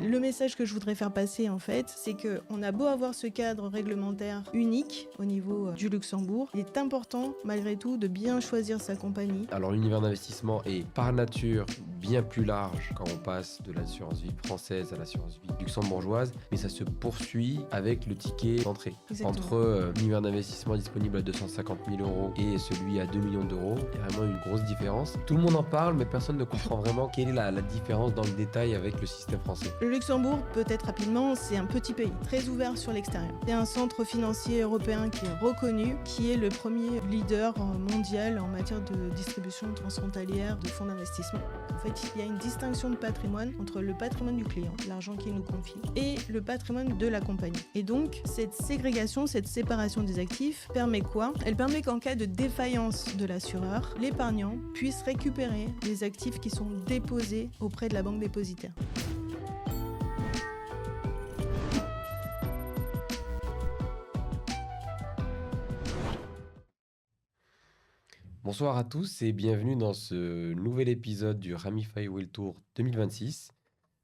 Le message que je voudrais faire passer, en fait, c'est qu'on a beau avoir ce cadre réglementaire unique au niveau du Luxembourg, il est important, malgré tout, de bien choisir sa compagnie. Alors l'univers d'investissement est par nature bien plus large quand on passe de l'assurance vie française à l'assurance vie luxembourgeoise, mais ça se poursuit avec le ticket d'entrée. Exactement. Entre l'univers d'investissement disponible à 250 000 € et celui à 2 millions d'euros, il y a vraiment une grosse différence. Tout le monde en parle, mais personne ne comprend vraiment quelle est la différence dans le détail avec le système français. Le Luxembourg, peut-être rapidement, c'est un petit pays, très ouvert sur l'extérieur. C'est un centre financier européen qui est reconnu, qui est le premier leader mondial en matière de distribution transfrontalière de fonds d'investissement. En fait, il y a une distinction de patrimoine entre le patrimoine du client, l'argent qu'il nous confie, et le patrimoine de la compagnie. Et donc, cette ségrégation, cette séparation des actifs permet quoi ? Elle permet qu'en cas de défaillance de l'assureur, l'épargnant puisse récupérer les actifs qui sont déposés auprès de la banque dépositaire. Bonsoir à tous et bienvenue dans ce nouvel épisode du Ramify World Tour 2026.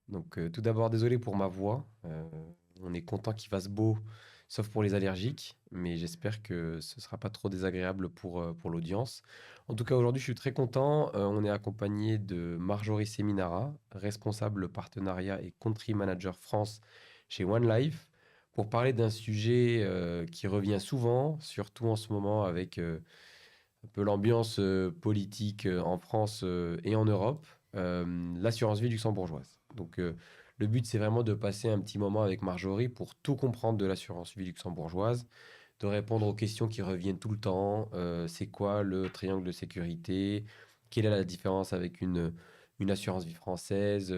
Donc tout d'abord, désolé pour ma voix. On est content qu'il fasse beau, sauf pour les allergiques, mais j'espère que ce ne sera pas trop désagréable pour l'audience. En tout cas, aujourd'hui, je suis très content. On est accompagné de Marjorie Seminara, responsable partenariat et country manager France chez One Life, pour parler d'un sujet qui revient souvent, surtout en ce moment avec un peu l'ambiance politique en France et en Europe, l'assurance vie luxembourgeoise. Donc, le but, c'est vraiment de passer un petit moment avec Marjorie pour tout comprendre de l'assurance vie luxembourgeoise, de répondre aux questions qui reviennent tout le temps. C'est quoi le triangle de sécurité? Quelle est la différence avec une assurance vie française?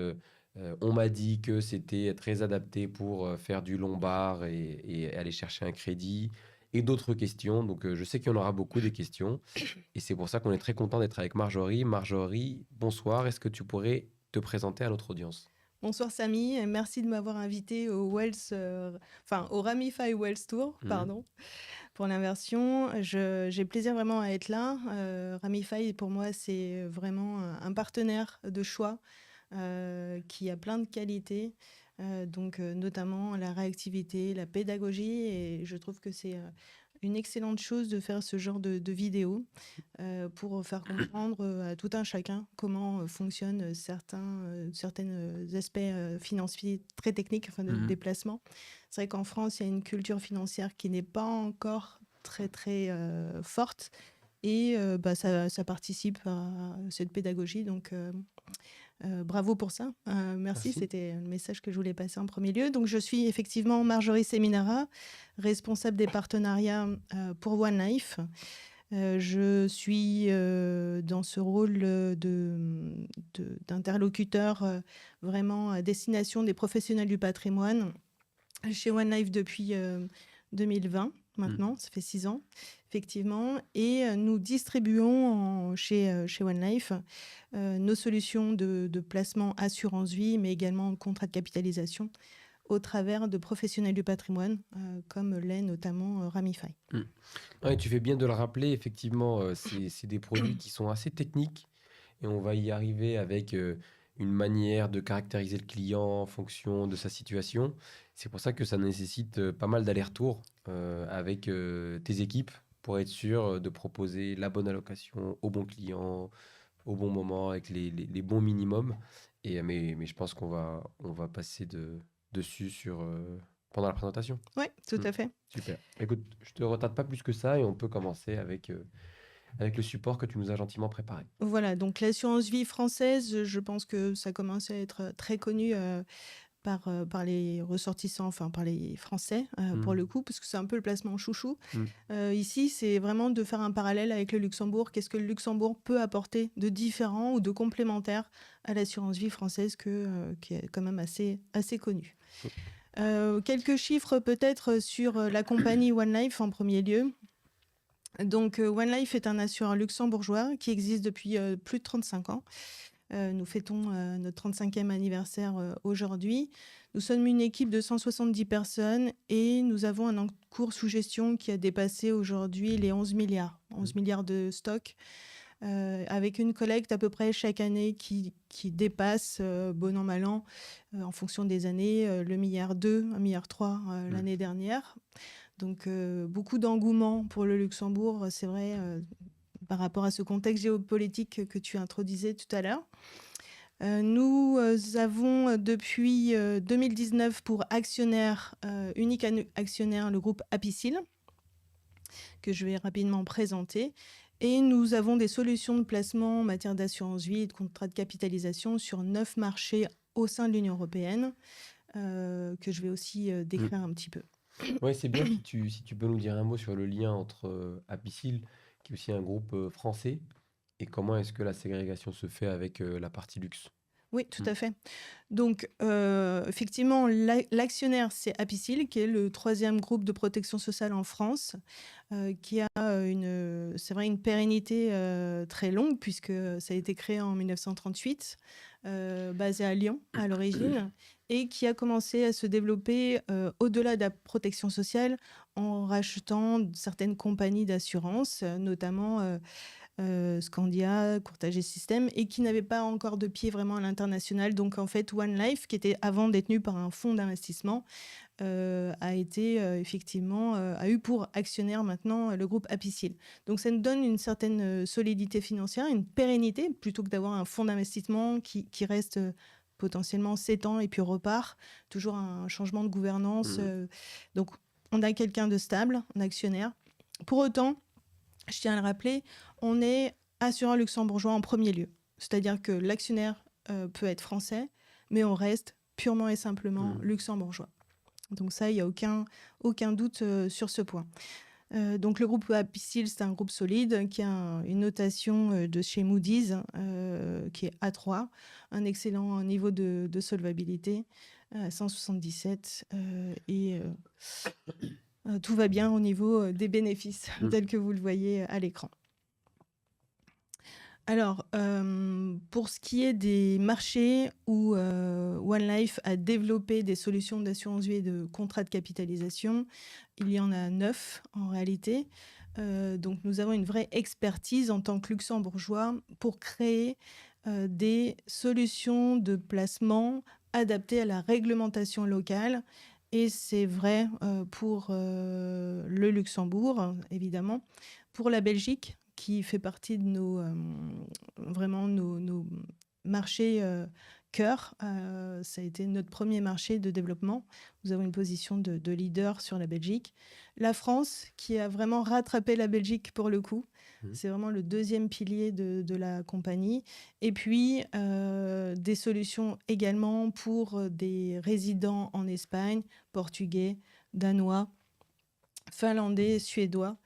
On m'a dit que c'était très adapté pour faire du lombard et aller chercher un crédit et d'autres questions. Donc, je sais qu'il y en aura beaucoup des questions. Et c'est pour ça qu'on est très content d'être avec Marjorie. Marjorie, bonsoir. Est-ce que tu pourrais te présenter à notre audience ? Bonsoir Samy, et merci de m'avoir invité au au Ramify Wells Tour, pour l'inversion. J'ai plaisir vraiment à être là. Ramify, pour moi, c'est vraiment un partenaire de choix qui a plein de qualités, notamment la réactivité, la pédagogie, et je trouve que c'est une excellente chose de faire ce genre de vidéo pour faire comprendre à tout un chacun comment fonctionnent certains aspects financiers très techniques, de déplacement. C'est vrai qu'en France, il y a une culture financière qui n'est pas encore très très forte, et ça participe à cette pédagogie, donc bravo pour ça. Merci, c'était le message que je voulais passer en premier lieu. Donc je suis effectivement Marjorie Seminara, responsable des partenariats pour One Life. Je suis dans ce rôle d'interlocuteur vraiment à destination des professionnels du patrimoine chez One Life depuis 2020. Maintenant, ça fait 6 ans, effectivement. Et nous distribuons chez One Life nos solutions de placement assurance vie, mais également contrat de capitalisation, au travers de professionnels du patrimoine, comme l'est notamment Ramify. Ouais, tu fais bien de le rappeler, effectivement, c'est des produits qui sont assez techniques et on va y arriver avec une manière de caractériser le client en fonction de sa situation. C'est pour ça que ça nécessite pas mal d'allers-retours avec tes équipes pour être sûr de proposer la bonne allocation au bon client, au bon moment, avec les bons minimums. Mais je pense qu'on va passer dessus pendant la présentation. Oui, tout à fait. Super. Écoute, je te retarde pas plus que ça et on peut commencer avec le support que tu nous as gentiment préparé. Voilà, donc l'assurance vie française, je pense que ça commence à être très connu par les ressortissants, enfin par les Français, pour le coup, parce que c'est un peu le placement chouchou. Ici, c'est vraiment de faire un parallèle avec le Luxembourg. Qu'est-ce que le Luxembourg peut apporter de différent ou de complémentaire à l'assurance vie française qui est quand même assez connue. Quelques chiffres peut-être sur la compagnie One Life en premier lieu. Donc One Life est un assureur luxembourgeois qui existe depuis plus de 35 ans. Nous fêtons notre 35e anniversaire aujourd'hui. Nous sommes une équipe de 170 personnes et nous avons un encours sous gestion qui a dépassé aujourd'hui les 11 milliards de stocks. avec une collecte à peu près chaque année qui dépasse, bon an, mal an, en fonction des années, le 1,2 milliard, 1,3 milliard l'année dernière. Donc, beaucoup d'engouement pour le Luxembourg, c'est vrai, par rapport à ce contexte géopolitique que tu introduisais tout à l'heure. Nous avons depuis 2019 pour actionnaire, unique actionnaire, le groupe Apicil, que je vais rapidement présenter. Et nous avons des solutions de placement en matière d'assurance vie et de contrat de capitalisation sur 9 marchés au sein de l'Union européenne, que je vais aussi décrire un petit peu. Ouais, c'est bien si tu peux nous dire un mot sur le lien entre Apicil, qui est aussi un groupe français, et comment est-ce que la ségrégation se fait avec la partie luxe. Oui, tout à fait. Donc, effectivement, l'actionnaire, c'est Apicil, qui est le 3e groupe de protection sociale en France, qui a c'est vrai, une pérennité très longue, puisque ça a été créé en 1938, basé à Lyon à l'origine, et qui a commencé à se développer au-delà de la protection sociale en rachetant certaines compagnies d'assurance, notamment Scandia, Courtage et Système, et qui n'avait pas encore de pied vraiment à l'international. Donc en fait, One Life, qui était avant détenu par un fonds d'investissement, a été effectivement a eu pour actionnaire maintenant le groupe Apicil. Donc ça nous donne une certaine solidité financière, une pérennité, plutôt que d'avoir un fonds d'investissement qui reste potentiellement 7 ans et puis repart. Toujours un changement de gouvernance. Donc on a quelqu'un de stable, un actionnaire. Pour autant, je tiens à le rappeler, on est assureur luxembourgeois en premier lieu. C'est-à-dire que l'actionnaire peut être français, mais on reste purement et simplement luxembourgeois. Donc ça, il n'y a aucun doute sur ce point. Donc le groupe Apicil, c'est un groupe solide qui a une notation de chez Moody's qui est A3, un excellent niveau de solvabilité, 177, et tout va bien au niveau des bénéfices, tels que vous le voyez à l'écran. Alors, pour ce qui est des marchés où One Life a développé des solutions d'assurance vie et de contrats de capitalisation, il y en a 9 en réalité. Donc, nous avons une vraie expertise en tant que luxembourgeois pour créer des solutions de placement adaptées à la réglementation locale. Et c'est vrai pour le Luxembourg, évidemment, pour la Belgique, qui fait partie de nos marchés cœur. Ça a été notre premier marché de développement. Nous avons une position de leader sur la Belgique. La France, qui a vraiment rattrapé la Belgique pour le coup. C'est vraiment le 2e pilier de la compagnie. Et puis, des solutions également pour des résidents en Espagne, portugais, danois, finlandais, suédois,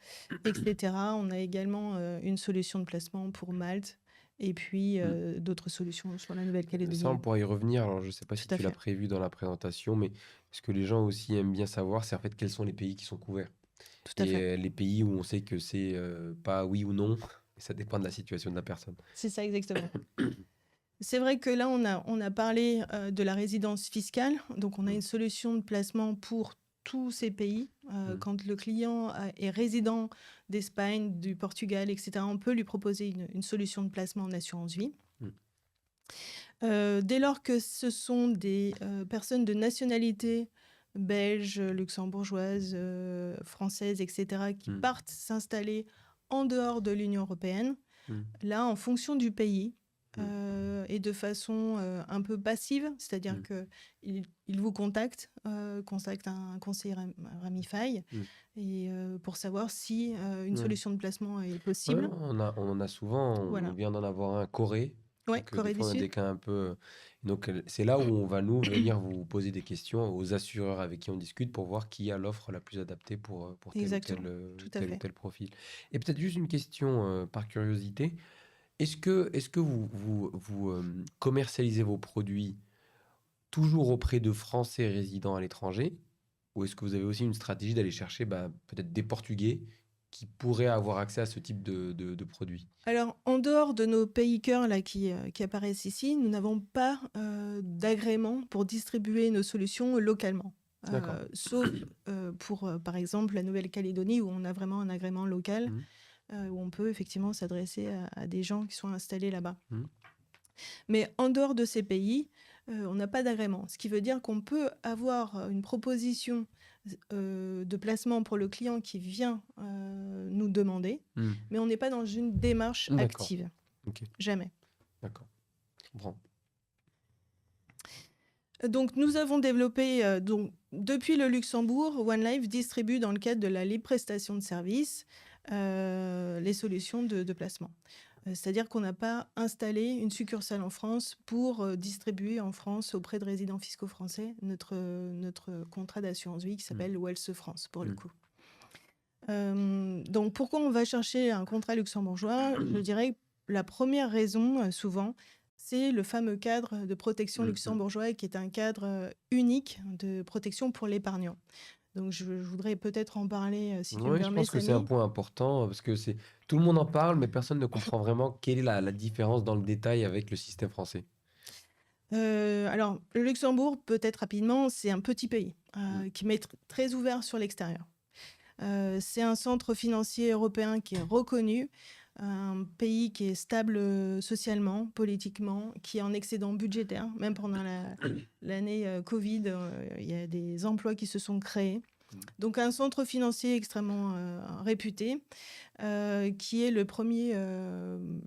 etc. On a également une solution de placement pour Malte et puis d'autres solutions sur la Nouvelle-Calédonie. Ça, on pourra y revenir. Alors, je ne sais pas si Tout à tu l'as fait. prévu dans la présentation, mais ce que les gens aussi aiment bien savoir, c'est en fait quels sont les pays qui sont couverts. Tout à Et fait. les pays où on sait que c'est pas oui ou non, ça dépend de la situation de la personne. C'est ça exactement. C'est vrai que là, on a parlé de la résidence fiscale. Donc, on a une solution de placement pour tous ces pays. Quand le client est résident d'Espagne, du Portugal, etc., on peut lui proposer une solution de placement en assurance vie. Dès lors que ce sont des personnes de nationalité belge, luxembourgeoise, française, etc., qui partent s'installer en dehors de l'Union européenne, là, en fonction du pays, et de façon un peu passive, c'est-à-dire qu'il vous contacte un conseiller Ramify, et pour savoir si une solution de placement est possible. Ouais, on en a souvent, Voilà. on vient d'en avoir un Corée. Ouais, Donc, des Corée du fois, on a des Sud. cas un peu. Donc, c'est là où on va nous venir vous poser des questions aux assureurs avec qui on discute pour voir qui a l'offre la plus adaptée pour tel ou Exactement, tout à tel ou fait. tel profil. Et peut-être juste une question par curiosité. Est-ce que vous commercialisez vos produits toujours auprès de Français résidant à l'étranger? Ou est-ce que vous avez aussi une stratégie d'aller chercher peut-être des Portugais qui pourraient avoir accès à ce type de produits? Alors, en dehors de nos pays cœurs là, qui apparaissent ici, nous n'avons pas d'agrément pour distribuer nos solutions localement. D'accord. Sauf pour, par exemple, la Nouvelle-Calédonie, où on a vraiment un agrément local. où on peut effectivement s'adresser à des gens qui sont installés là-bas. Mmh. Mais en dehors de ces pays, on n'a pas d'agrément. Ce qui veut dire qu'on peut avoir une proposition de placement pour le client qui vient nous demander, Mmh. mais on n'est pas dans une démarche D'accord. active. Ok. Jamais. D'accord. Je comprends. Donc, nous avons développé, depuis le Luxembourg, OneLife distribue dans le cadre de la libre prestation de services les solutions de placement. C'est-à-dire qu'on n'a pas installé une succursale en France pour distribuer en France auprès de résidents fiscaux français notre contrat d'assurance vie qui s'appelle Wells France pour le coup. Donc pourquoi on va chercher un contrat luxembourgeois? Je dirais que la première raison, souvent, c'est le fameux cadre de protection luxembourgeois qui est un cadre unique de protection pour l'épargnant. Donc je voudrais peut-être en parler si tu me Oui, je permets, pense que c'est un Samy. point important parce que tout le monde en parle, mais personne ne comprend vraiment quelle est la différence dans le détail avec le système français. Alors, le Luxembourg, peut-être rapidement, c'est un petit pays qui est très ouvert sur l'extérieur. C'est un centre financier européen qui est reconnu, un pays qui est stable socialement, politiquement, qui est en excédent budgétaire. Même pendant l'année Covid, il y a des emplois qui se sont créés. Donc un centre financier extrêmement réputé, qui est le premier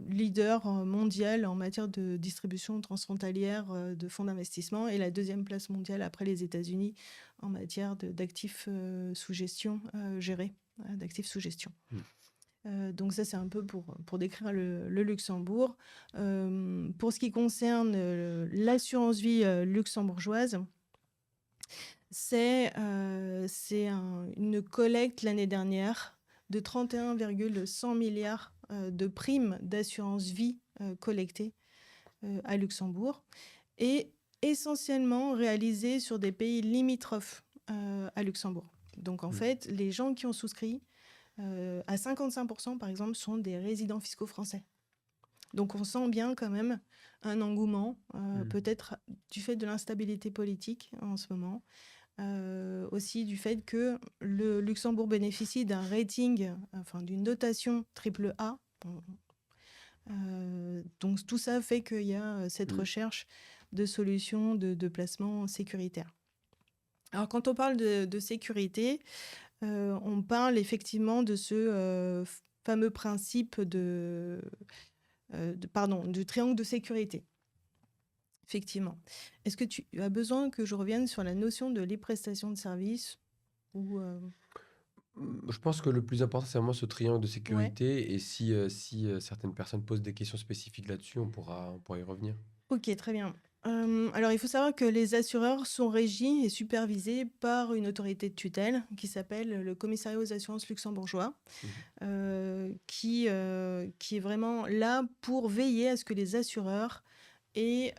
leader mondial en matière de distribution transfrontalière de fonds d'investissement et la deuxième place mondiale après les États-Unis en matière d'actifs sous gestion gérés, d'actifs sous gestion. Donc ça, c'est un peu pour décrire le Luxembourg. Pour ce qui concerne l'assurance vie luxembourgeoise, c'est une collecte l'année dernière de 31,1 milliards de primes d'assurance vie collectées à Luxembourg et essentiellement réalisées sur des pays limitrophes à Luxembourg. Donc en fait, les gens qui ont souscrit à 55% par exemple sont des résidents fiscaux français. Donc on sent bien quand même un engouement, peut-être du fait de l'instabilité politique en ce moment, aussi du fait que le Luxembourg bénéficie d'un rating, enfin d'une notation AAA. Donc tout ça fait qu'il y a cette recherche de solutions de placement sécuritaire. Alors quand on parle de sécurité, on parle effectivement de ce fameux principe du triangle de sécurité. Effectivement. Est-ce que tu as besoin que je revienne sur la notion de libre prestation de service ou Je pense que le plus important, c'est vraiment ce triangle de sécurité. Et si certaines personnes posent des questions spécifiques là-dessus, on pourra y revenir. Ok, très bien. Alors, il faut savoir que les assureurs sont régis et supervisés par une autorité de tutelle qui s'appelle le Commissariat aux assurances luxembourgeois, qui est vraiment là pour veiller à ce que les assureurs aient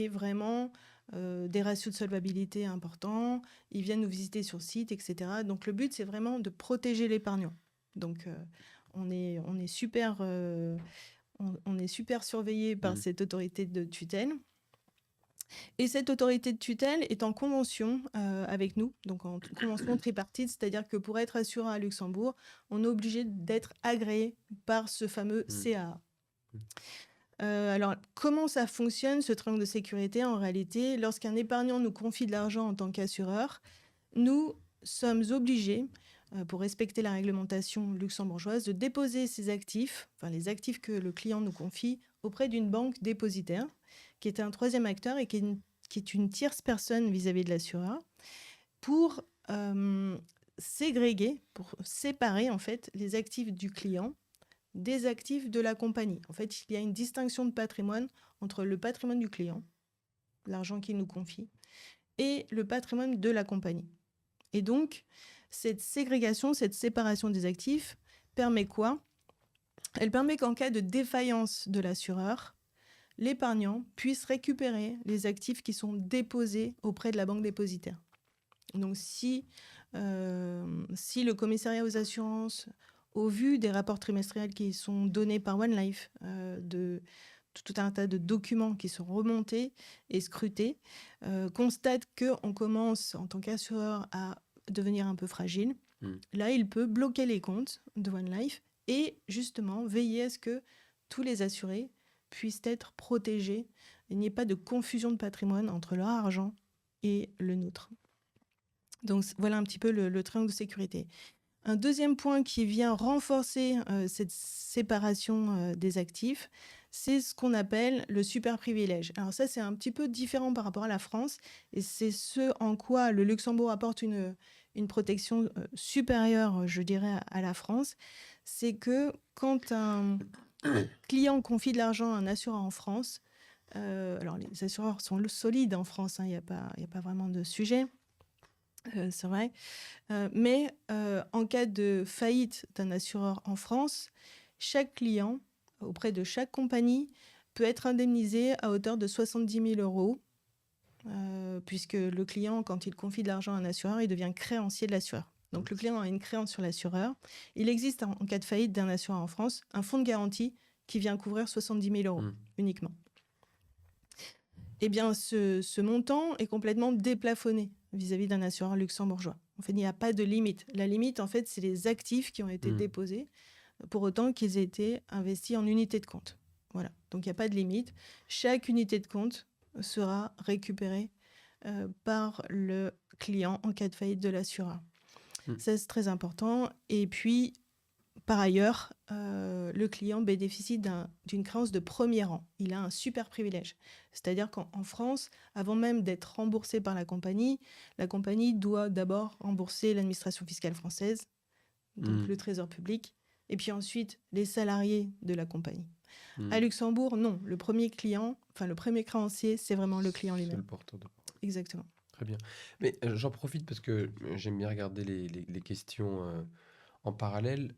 vraiment des ratios de solvabilité importants. Ils viennent nous visiter sur site, etc. Donc, le but, c'est vraiment de protéger l'épargnant. Donc, on est super... on est super surveillé par cette autorité de tutelle. Et cette autorité de tutelle est en convention avec nous, donc en convention tripartite, c'est-à-dire que pour être assuré à Luxembourg, on est obligé d'être agréé par ce fameux CAA. Alors, comment ça fonctionne, ce triangle de sécurité? En réalité, lorsqu'un épargnant nous confie de l'argent en tant qu'assureur, nous sommes obligés, pour respecter la réglementation luxembourgeoise, de déposer ces actifs, enfin les actifs que le client nous confie, auprès d'une banque dépositaire, qui est un troisième acteur et qui est une tierce personne vis-à-vis de l'assureur, pour ségréguer, pour séparer en fait les actifs du client des actifs de la compagnie. En fait, il y a une distinction de patrimoine entre le patrimoine du client, l'argent qu'il nous confie, et le patrimoine de la compagnie. Et donc, cette ségrégation, cette séparation des actifs permet quoi? Elle permet qu'en cas de défaillance de l'assureur, l'épargnant puisse récupérer les actifs qui sont déposés auprès de la banque dépositaire. Donc, si le commissariat aux assurances, au vu des rapports trimestriels qui sont donnés par OneLife, de tout un tas de documents qui sont remontés et scrutés, constate qu'on commence en tant qu'assureur à devenir un peu fragile, Mm. Là, il peut bloquer les comptes de One Life et justement veiller à ce que tous les assurés puissent être protégés. Il n'y ait pas de confusion de patrimoine entre leur argent et le nôtre. Donc voilà un petit peu le triangle de sécurité. Un deuxième point qui vient renforcer cette séparation des actifs, c'est ce qu'on appelle le super privilège. Alors ça, c'est un petit peu différent par rapport à la France, et c'est ce en quoi le Luxembourg apporte une protection supérieure, je dirais, à la France. C'est que quand un client confie de l'argent à un assureur en France, alors les assureurs sont solides en France, il n'y a pas vraiment de sujet, c'est vrai. Mais en cas de faillite d'un assureur en France, chaque client, auprès de chaque compagnie, peut être indemnisé à hauteur de 70 000 euros, puisque le client, quand il confie de l'argent à un assureur, il devient créancier de l'assureur. Donc le client a une créance sur l'assureur. Il existe, en cas de faillite d'un assureur en France, un fonds de garantie qui vient couvrir 70 000 euros uniquement. Eh bien, ce montant est complètement déplafonné vis-à-vis d'un assureur luxembourgeois. En fait, il n'y a pas de limite. La limite, en fait, c'est les actifs qui ont été déposés, pour autant qu'ils aient été investis en unités de compte. Voilà. Donc, il n'y a pas de limite. Chaque unité de compte sera récupérée par le client en cas de faillite de l'assureur. Ça, c'est très important. Et puis, par ailleurs, le client bénéficie d'une créance de premier rang. Il a un super privilège. C'est-à-dire qu'en France, avant même d'être remboursé par la compagnie doit d'abord rembourser l'administration fiscale française, donc le Trésor public, et puis ensuite les salariés de la compagnie. À Luxembourg, non. Le premier créancier, c'est vraiment le client lui-même. C'est le porteur de parole. Exactement. Très bien. Mais j'en profite parce que j'aime bien regarder les questions en parallèle.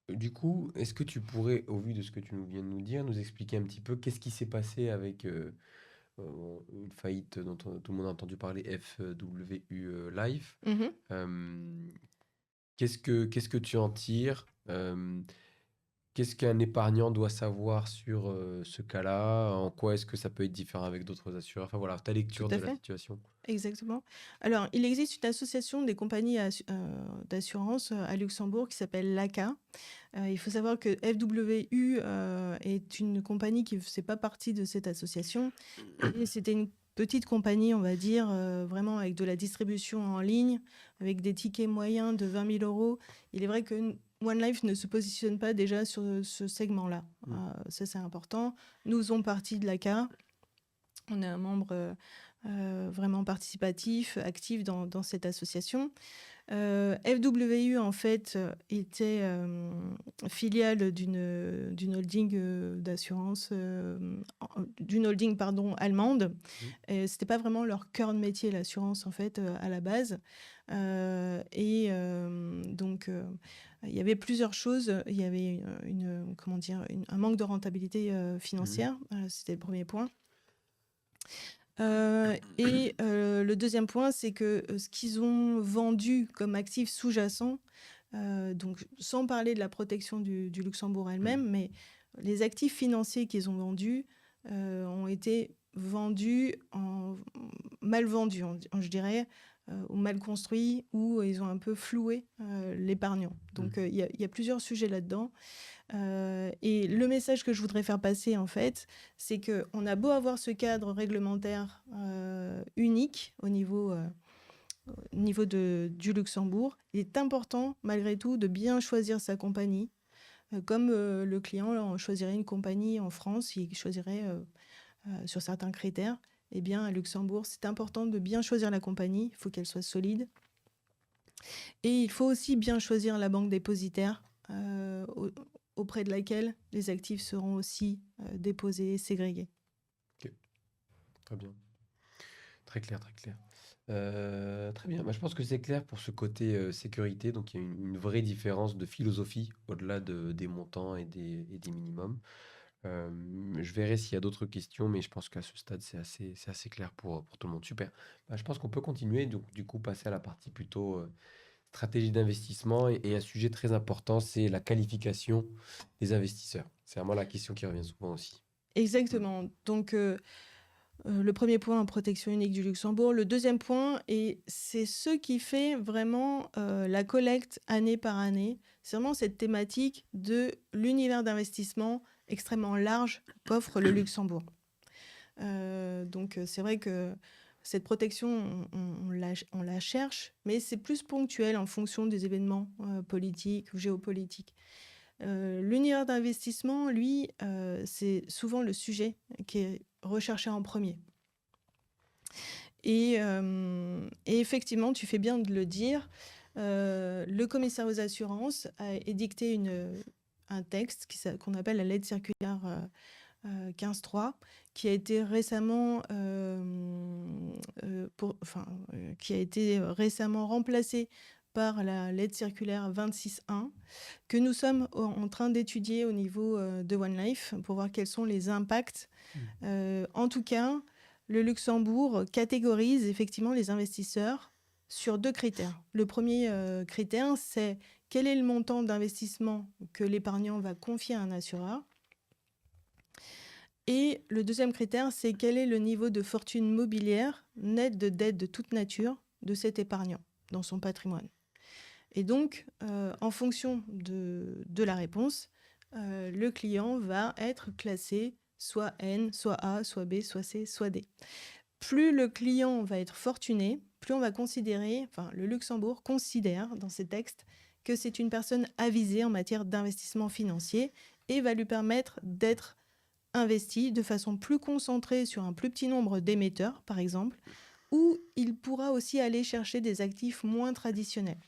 Du coup, est-ce que tu pourrais, au vu de ce que tu viens de nous dire, nous expliquer un petit peu qu'est-ce qui s'est passé avec une faillite dont tout le monde a entendu parler, FWU Life. Qu'est-ce que tu en tires? Qu'est-ce qu'un épargnant doit savoir sur ce cas-là? En quoi est-ce que ça peut être différent avec d'autres assureurs? Enfin voilà, ta lecture Tout à de la fait. situation. Exactement. Alors, il existe une association des compagnies d'assurance à Luxembourg qui s'appelle l'ACA. Il faut savoir que FWU est une compagnie qui ne faisait pas partie de cette association. Et c'était une petite compagnie, on va dire, vraiment avec de la distribution en ligne, avec des tickets moyens de 20 000 euros. Il est vrai que One Life ne se positionne pas déjà sur ce segment-là. Ça, c'est important. Nous faisons partie de l'ACA. On est un membre vraiment participatif, actif dans cette association. FWU, en fait, était filiale d'une holding d'assurance, d'une holding, allemande. C'était pas vraiment leur cœur de métier, l'assurance, en fait, à la base. Donc, il y avait plusieurs choses. Il y avait un manque de rentabilité financière. C'était le premier point. Le deuxième point, c'est que ce qu'ils ont vendu comme actifs sous-jacents, donc sans parler de la protection du Luxembourg elle-même, mais les actifs financiers qu'ils ont vendus ont été vendus mal vendus, je dirais, ou mal construits, ou ils ont un peu floué l'épargnant. Donc il y a plusieurs sujets là-dedans. Et le message que je voudrais faire passer, en fait, c'est qu'on a beau avoir ce cadre réglementaire unique au niveau du Luxembourg, il est important, malgré tout, de bien choisir sa compagnie. Comme le client là, on choisirait une compagnie en France, il choisirait sur certains critères. Eh bien, à Luxembourg, c'est important de bien choisir la compagnie. Il faut qu'elle soit solide. Et il faut aussi bien choisir la banque dépositaire auprès de laquelle les actifs seront aussi déposés et ségrégés. Ok, très bien. Très clair, très clair. Très bien. Bah, je pense que c'est clair pour ce côté sécurité. Donc, il y a une vraie différence de philosophie au-delà des montants et des minimums. Je verrai s'il y a d'autres questions, mais je pense qu'à ce stade, c'est assez clair pour tout le monde. Super. Bah, je pense qu'on peut continuer, donc du coup, passer à la partie plutôt stratégie d'investissement et un sujet très important, c'est la qualification des investisseurs. C'est vraiment la question qui revient souvent aussi. Exactement. Donc, Le premier point, protection unique du Luxembourg. Le deuxième point, et c'est ce qui fait vraiment la collecte année par année, c'est vraiment cette thématique de l'univers d'investissement extrêmement large qu'offre le Luxembourg. Donc c'est vrai que cette protection, on la cherche, mais c'est plus ponctuel en fonction des événements politiques ou géopolitiques. L'univers d'investissement, lui, c'est souvent le sujet qui est recherché en premier. Et effectivement, tu fais bien de le dire, le commissaire aux assurances a édicté un texte qu'on appelle la lettre circulaire 15.3, qui a été récemment, remplacé par la lettre circulaire 26.1, que nous sommes en train d'étudier au niveau de One Life pour voir quels sont les impacts. En tout cas, le Luxembourg catégorise effectivement les investisseurs sur 2 critères. Le premier critère, c'est quel est le montant d'investissement que l'épargnant va confier à un assureur. Et le deuxième critère, c'est quel est le niveau de fortune mobilière net de dettes de toute nature de cet épargnant dans son patrimoine. Et donc, en fonction de la réponse, le client va être classé soit N, soit A, soit B, soit C, soit D. Plus le client va être fortuné, plus on va considérer, le Luxembourg considère dans ses textes que c'est une personne avisée en matière d'investissement financier et va lui permettre d'être investi de façon plus concentrée sur un plus petit nombre d'émetteurs, par exemple, où il pourra aussi aller chercher des actifs moins traditionnels.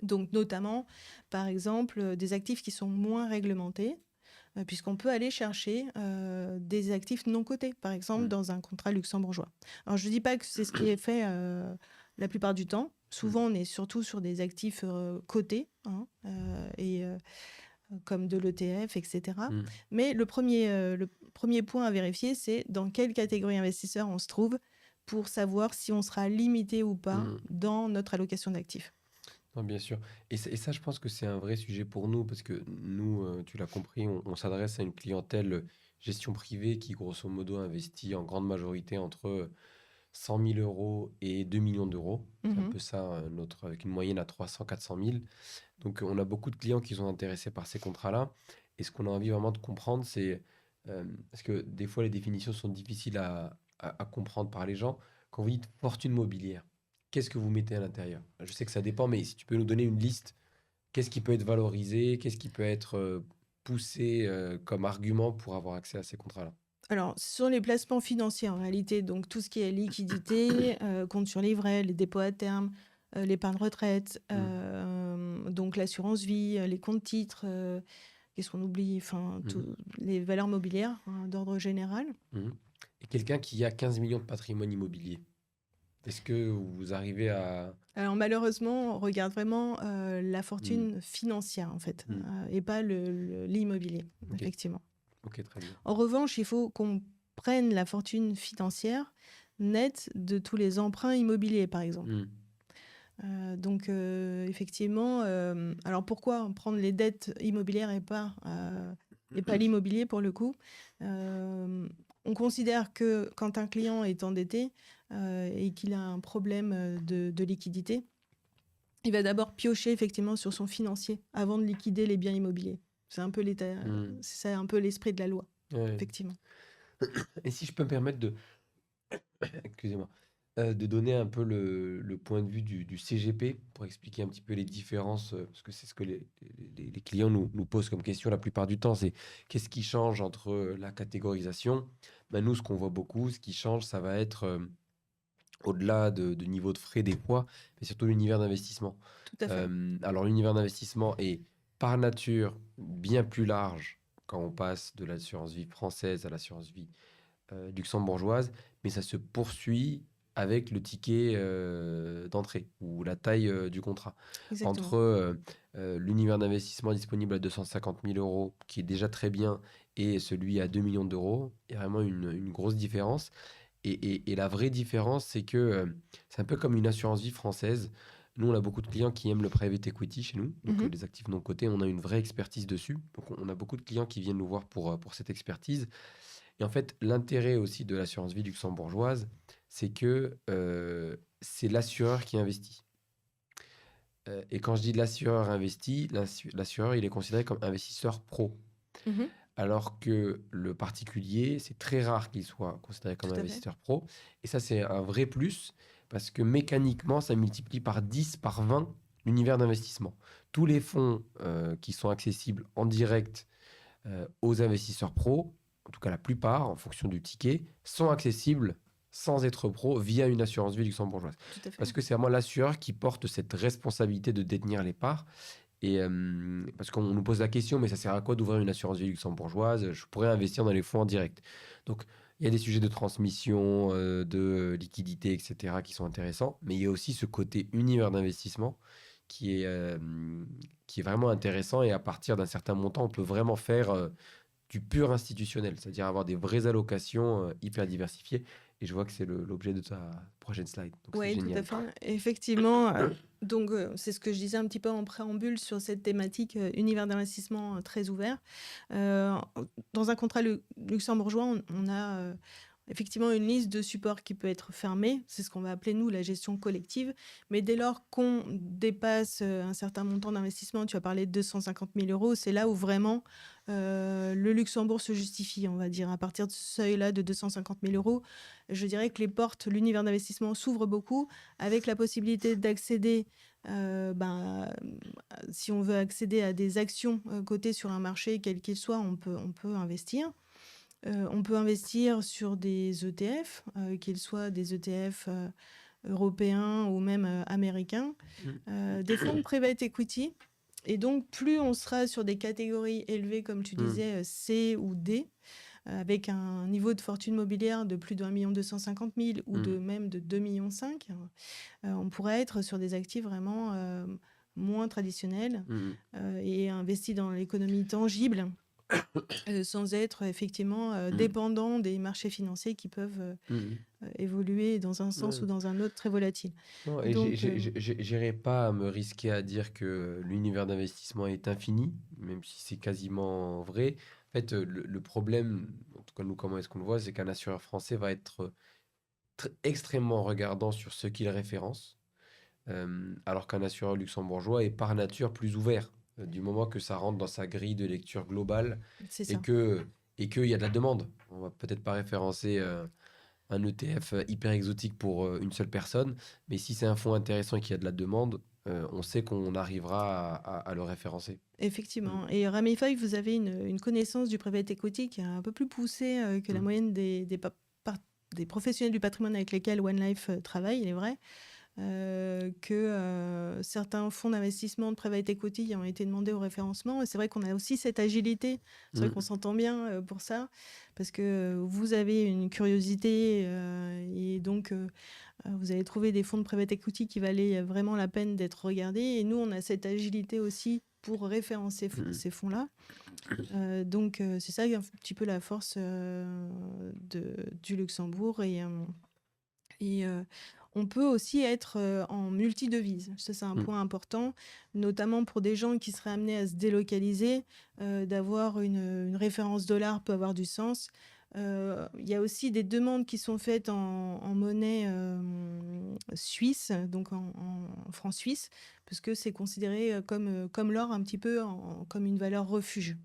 Donc notamment, par exemple, des actifs qui sont moins réglementés, puisqu'on peut aller chercher des actifs non cotés, par exemple, dans un contrat luxembourgeois. Alors, je ne dis pas que c'est ce qui est fait la plupart du temps. Souvent, on est surtout sur des actifs cotés, comme de l'ETF, etc. Mais le premier point à vérifier, c'est dans quelle catégorie investisseur on se trouve pour savoir si on sera limité ou pas dans notre allocation d'actifs. Non, bien sûr. Et ça, je pense que c'est un vrai sujet pour nous, parce que nous, tu l'as compris, on s'adresse à une clientèle gestion privée qui, grosso modo, investit en grande majorité entre 100 000 euros et 2 millions d'euros. C'est un peu ça, avec une moyenne à 300-400 000. Donc, on a beaucoup de clients qui sont intéressés par ces contrats-là. Et ce qu'on a envie vraiment de comprendre, c'est, parce que des fois, les définitions sont difficiles à comprendre par les gens. Quand vous dites fortune mobilière, qu'est-ce que vous mettez à l'intérieur? Je sais que ça dépend, mais si tu peux nous donner une liste, qu'est-ce qui peut être valorisé, qu'est-ce qui peut être poussé comme argument pour avoir accès à ces contrats-là? Alors, ce sont les placements financiers en réalité, donc tout ce qui est liquidité, compte sur livret, les dépôts à terme, l'épargne retraite, donc l'assurance vie, les comptes titres, qu'est-ce qu'on oublie? Les valeurs mobilières d'ordre général. Et quelqu'un qui a 15 millions de patrimoine immobilier, est-ce que vous arrivez à... Alors malheureusement, on regarde vraiment la fortune financière en fait, et pas l'immobilier, effectivement. Ok, très bien. En revanche, il faut qu'on prenne la fortune financière nette de tous les emprunts immobiliers, par exemple. Donc, effectivement, alors pourquoi prendre les dettes immobilières et pas l'immobilier pour le coup? On considère que quand un client est endetté et qu'il a un problème de liquidité, il va d'abord piocher effectivement sur son financier avant de liquider les biens immobiliers. C'est un peu c'est un peu l'esprit de la loi, effectivement. Et si je peux me permettre de... Excusez-moi. De donner un peu le point de vue du CGP pour expliquer un petit peu les différences, parce que c'est ce que les clients nous posent comme question la plupart du temps, c'est qu'est-ce qui change entre la catégorisation? Nous, ce qu'on voit beaucoup, ce qui change, ça va être au-delà du niveau de frais des poids, mais surtout l'univers d'investissement. Tout à fait. Alors, l'univers d'investissement est par nature bien plus large quand on passe de l'assurance vie française à l'assurance vie luxembourgeoise, mais ça se poursuit avec le ticket d'entrée ou la taille du contrat. Exactement. Entre l'univers d'investissement disponible à 250 000 euros, qui est déjà très bien, et celui à 2 millions d'euros, il y a vraiment une grosse différence. Et la vraie différence, c'est que c'est un peu comme une assurance vie française. Nous, on a beaucoup de clients qui aiment le private equity chez nous, donc les actifs non cotés, on a une vraie expertise dessus. Donc, on a beaucoup de clients qui viennent nous voir pour cette expertise. Et en fait, l'intérêt aussi de l'assurance vie luxembourgeoise, c'est que c'est l'assureur qui investit. Et quand je dis l'assureur investit, l'assureur, il est considéré comme investisseur pro. Mhm. Alors que le particulier, c'est très rare qu'il soit considéré comme Tout à fait. investisseur pro. Et ça, c'est un vrai plus parce que mécaniquement, ça multiplie par 10, par 20 l'univers d'investissement. Tous les fonds qui sont accessibles en direct aux investisseurs pros, en tout cas la plupart, en fonction du ticket, sont accessibles sans être pro via une assurance vie luxembourgeoise. Tout à Parce fait. que c'est vraiment l'assureur qui porte cette responsabilité de détenir les parts. Et parce qu'on nous pose la question, mais ça sert à quoi d'ouvrir une assurance vie luxembourgeoise? Je pourrais investir dans les fonds en direct. Donc, il y a des sujets de transmission, de liquidité, etc., qui sont intéressants. Mais il y a aussi ce côté univers d'investissement qui est vraiment intéressant. Et à partir d'un certain montant, on peut vraiment faire du pur institutionnel, c'est-à-dire avoir des vraies allocations hyper diversifiées. Et je vois que c'est l'objet de ta prochaine slide. Donc, c'est Oui, tout à génial. fait. Effectivement, donc c'est ce que je disais un petit peu en préambule sur cette thématique univers d'investissement très ouvert. Euh, Dans un contrat luxembourgeois, on a effectivement une liste de supports qui peut être fermée. C'est ce qu'on va appeler, nous, la gestion collective. Mais dès lors qu'on dépasse un certain montant d'investissement, tu as parlé de 250 000 euros, c'est là où vraiment le Luxembourg se justifie, on va dire. À partir de ce seuil-là de 250 000 euros, je dirais que l'univers d'investissement s'ouvre beaucoup avec la possibilité d'accéder, si on veut accéder à des actions cotées sur un marché, quel qu'il soit, on peut investir. On peut investir sur des ETF, qu'ils soient des ETF européens ou même américains, des fonds de private equity. Et donc, plus on sera sur des catégories élevées, comme tu disais, C ou D, avec un niveau de fortune mobilière de plus d'1 250 000 ou même de 2,5 millions, on pourrait être sur des actifs vraiment moins traditionnels et investis dans l'économie tangible. Sans être effectivement dépendant des marchés financiers qui peuvent évoluer dans un sens ou Ouais. dans un autre très volatile. Non, et Donc, j'irai pas à me risquer à dire que l'univers d'investissement est infini, même si c'est quasiment vrai. En fait, le problème, en tout cas nous, comment est-ce qu'on le voit, c'est qu'un assureur français va être extrêmement regardant sur ce qu'il référence, alors qu'un assureur luxembourgeois est par nature plus ouvert, du moment que ça rentre dans sa grille de lecture globale c'est et ça. qu'il y a de la demande. On va peut-être pas référencer un ETF hyper exotique pour une seule personne, mais si c'est un fonds intéressant et qu'il y a de la demande, on sait qu'on arrivera à le référencer. Effectivement. Et Ramify, vous avez une connaissance du private equity qui est un peu plus poussée que la moyenne des professionnels du patrimoine avec lesquels One Life travaille, il est vrai. Que certains fonds d'investissement de private equity ont été demandés au référencement. Et c'est vrai qu'on a aussi cette agilité. C'est vrai qu'on s'entend bien pour ça, parce que vous avez une curiosité et donc vous allez trouver des fonds de private equity qui valaient vraiment la peine d'être regardés. Et nous, on a cette agilité aussi pour référencer ces fonds-là. Donc, c'est ça un petit peu la force du Luxembourg. Et on peut aussi être en multidevise. Ça, c'est un point important, notamment pour des gens qui seraient amenés à se délocaliser. D'avoir une référence dollar peut avoir du sens. Il y a aussi des demandes qui sont faites en monnaie suisse, donc en francs suisses, parce que c'est considéré comme l'or, un petit peu comme une valeur refuge.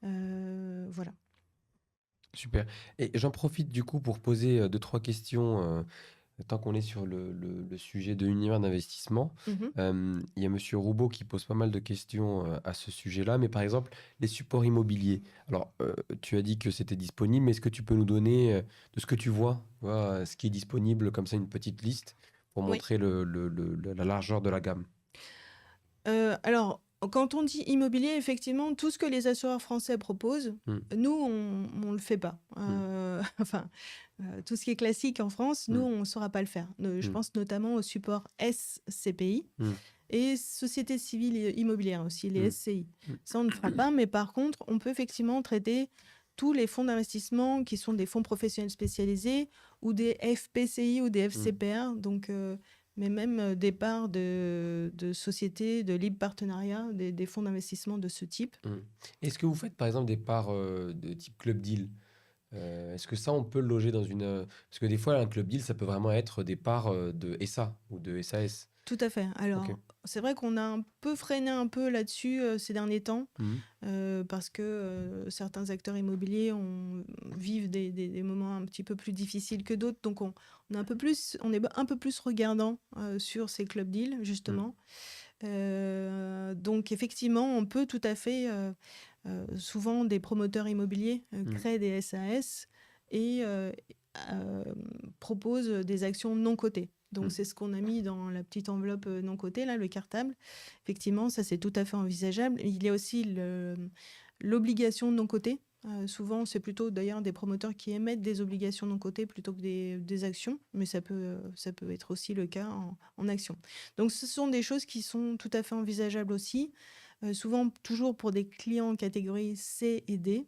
Voilà. Super. Et j'en profite du coup pour poser deux, trois questions tant qu'on est sur le sujet de l'univers d'investissement. Il y a Monsieur Roubaud qui pose pas mal de questions à ce sujet-là, mais par exemple, les supports immobiliers. Alors, tu as dit que c'était disponible, mais est-ce que tu peux nous donner de ce que tu vois, ce qui est disponible, comme ça, une petite liste pour Oui. montrer la largeur de la gamme? Alors, quand on dit immobilier, effectivement, tout ce que les assureurs français proposent, nous, on ne le fait pas. Enfin, tout ce qui est classique en France, nous, on ne saura pas le faire. Je pense notamment au support SCPI et Société civile immobilière aussi, les SCI. Ça, on ne fera pas, mais par contre, on peut effectivement traiter tous les fonds d'investissement qui sont des fonds professionnels spécialisés ou des FPCI ou des FCPR, donc mais même des parts de sociétés, de libre partenariat, des fonds d'investissement de ce type. Est-ce que vous faites par exemple des parts de type club deal? Est-ce que ça, on peut le loger dans une... Parce que des fois, un club deal, ça peut vraiment être des parts de SA ou de SAS. Tout à fait. Ok. Alors, c'est vrai qu'on a un peu freiné un peu là-dessus ces derniers temps, Mhm. parce que certains acteurs immobiliers vivent des moments un petit peu plus difficiles que d'autres. Donc, on est un peu plus regardant sur ces club deals, justement. Donc, effectivement, on peut tout à fait, souvent, des promoteurs immobiliers créent des SAS et euh, proposent des actions non cotées. Donc, c'est ce qu'on a mis dans la petite enveloppe non cotée, là, le cartable. Effectivement, ça, c'est tout à fait envisageable. Il y a aussi l'obligation non cotée. Souvent, c'est plutôt d'ailleurs des promoteurs qui émettent des obligations non cotées plutôt que des actions, mais ça peut être aussi le cas en action. Donc, ce sont des choses qui sont tout à fait envisageables aussi, souvent toujours pour des clients catégorie C et D.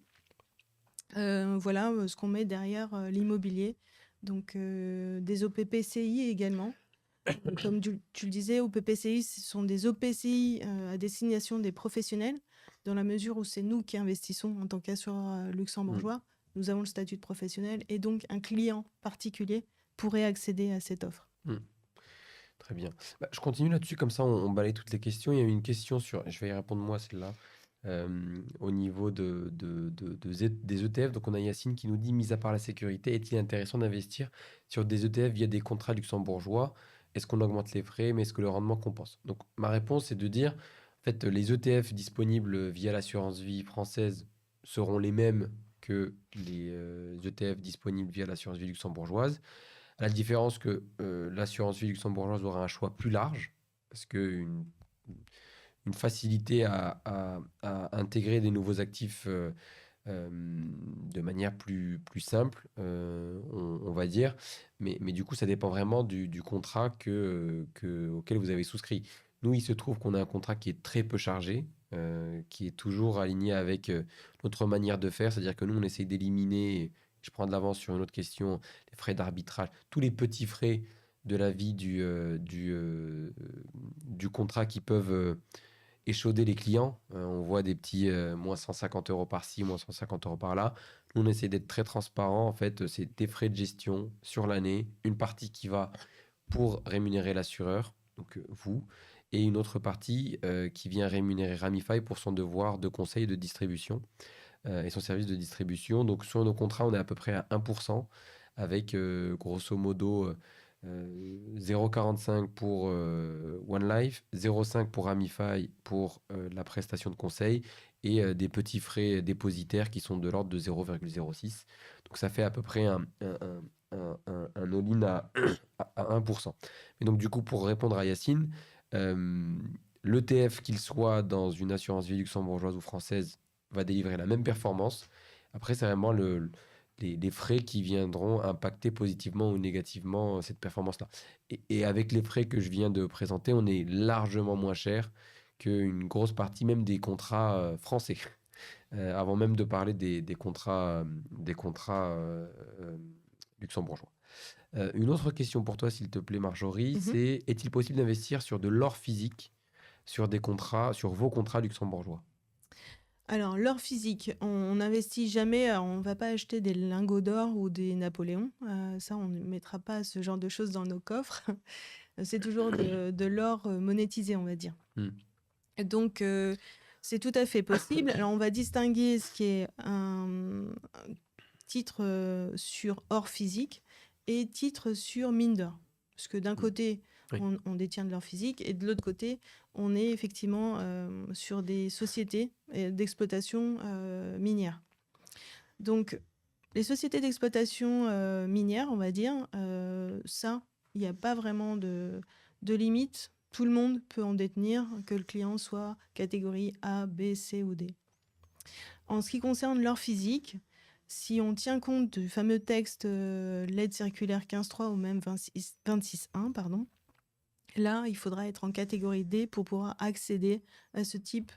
Voilà ce qu'on met derrière l'immobilier. Donc, des OPPCI également. Comme tu le disais, OPPCI, ce sont des OPCI à destination des professionnels, dans la mesure où c'est nous qui investissons en tant qu'assureur luxembourgeois. Nous avons le statut de professionnel et donc un client particulier pourrait accéder à cette offre. Très bien. Bah, je continue là-dessus, comme ça on balaye toutes les questions. Il y a eu une question sur, je vais y répondre moi celle-là, au niveau des ETF. Donc on a Yacine qui nous dit, mis à part la sécurité, est-il intéressant d'investir sur des ETF via des contrats luxembourgeois? Est-ce qu'on augmente les frais, mais est-ce que le rendement compense? Donc ma réponse est de dire, en fait, les ETF disponibles via l'assurance vie française seront les mêmes que les ETF disponibles via l'assurance vie luxembourgeoise. À la différence que l'assurance vie luxembourgeoise aura un choix plus large, parce qu'une une facilité à intégrer des nouveaux actifs de manière plus simple, on va dire. Mais du coup, ça dépend vraiment du contrat auquel vous avez souscrit. Nous, il se trouve qu'on a un contrat qui est très peu chargé, qui est toujours aligné avec notre manière de faire. C'est-à-dire que nous, on essaye d'éliminer, je prends de l'avance sur une autre question, les frais d'arbitrage, tous les petits frais de la vie du contrat qui peuvent échauder les clients. On voit des petits moins 150 euros par-ci, moins 150 euros par-là. Nous, on essaie d'être très transparent. En fait, c'est des frais de gestion sur l'année, une partie qui va pour rémunérer l'assureur, donc vous, et une autre partie qui vient rémunérer Ramify pour son devoir de conseil et de distribution et son service de distribution. Donc sur nos contrats, on est à peu près à 1% avec grosso modo 0,45 pour One Life, 0,5 pour Ramify pour la prestation de conseil et des petits frais dépositaires qui sont de l'ordre de 0,06. Donc ça fait à peu près un all-in à 1%. Et donc du coup, pour répondre à Yacine, l'ETF, qu'il soit dans une assurance vie luxembourgeoise ou française, va délivrer la même performance. Après, c'est vraiment les frais qui viendront impacter positivement ou négativement cette performance-là. Et avec les frais que je viens de présenter, on est largement moins cher qu'une grosse partie même des contrats français. Avant même de parler des contrats luxembourgeois. Une autre question pour toi, s'il te plaît, Marjorie, c'est est-il possible d'investir sur de l'or physique sur des contrats, sur vos contrats luxembourgeois? Alors, l'or physique, on n'investit jamais, on ne va pas acheter des lingots d'or ou des Napoléons. Ça, on ne mettra pas ce genre de choses dans nos coffres. C'est toujours de l'or monétisé, on va dire. Donc, c'est tout à fait possible. Alors, on va distinguer ce qui est un titre sur or physique et titre sur mine d'or. Parce que d'un côté, Oui. on détient de l'or physique et de l'autre côté, on est effectivement sur des sociétés d'exploitation minière. Donc, les sociétés d'exploitation minière, on va dire, ça, il n'y a pas vraiment de limite. Tout le monde peut en détenir, que le client soit catégorie A, B, C ou D. En ce qui concerne l'or physique, si on tient compte du fameux texte l'aide circulaire 15.3 ou même 26.1, pardon, là, il faudra être en catégorie D pour pouvoir accéder à ce type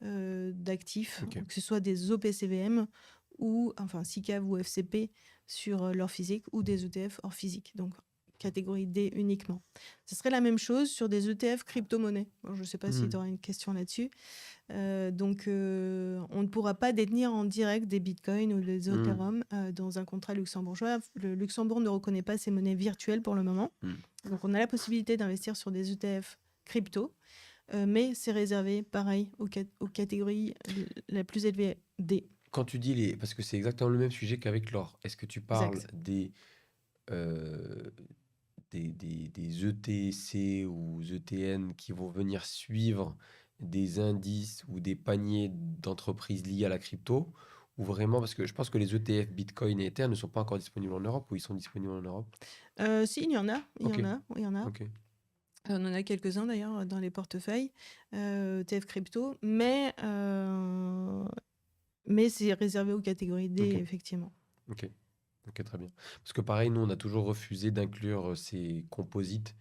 d'actifs, que ce soit des OPCVM ou enfin SICAV ou FCP sur l'or physique ou des ETF hors physique. Donc, catégorie D uniquement. Ce serait la même chose sur des ETF crypto-monnaies. Bon, je ne sais pas si tu auras une question là-dessus. Donc, on ne pourra pas détenir en direct des bitcoins ou des Ethereum dans un contrat luxembourgeois. Le Luxembourg ne reconnaît pas ces monnaies virtuelles pour le moment. Donc, on a la possibilité d'investir sur des ETF crypto, mais c'est réservé, pareil, aux catégories la plus élevée D. Quand tu dis parce que c'est exactement le même sujet qu'avec l'or, est-ce que tu parles Exact. euh, des ETC ou ETN qui vont venir suivre des indices ou des paniers d'entreprises liées à la crypto, ou vraiment, parce que je pense que les ETF Bitcoin et Ether ne sont pas encore disponibles en Europe, ou ils sont disponibles en Europe? Si, il y en a. Ok, ok, On en a quelques-uns d'ailleurs dans les portefeuilles ETF crypto, mais c'est réservé aux catégories D, ok, effectivement. ok, ok, très bien. Parce que pareil, nous, on a toujours refusé d'inclure ces composites.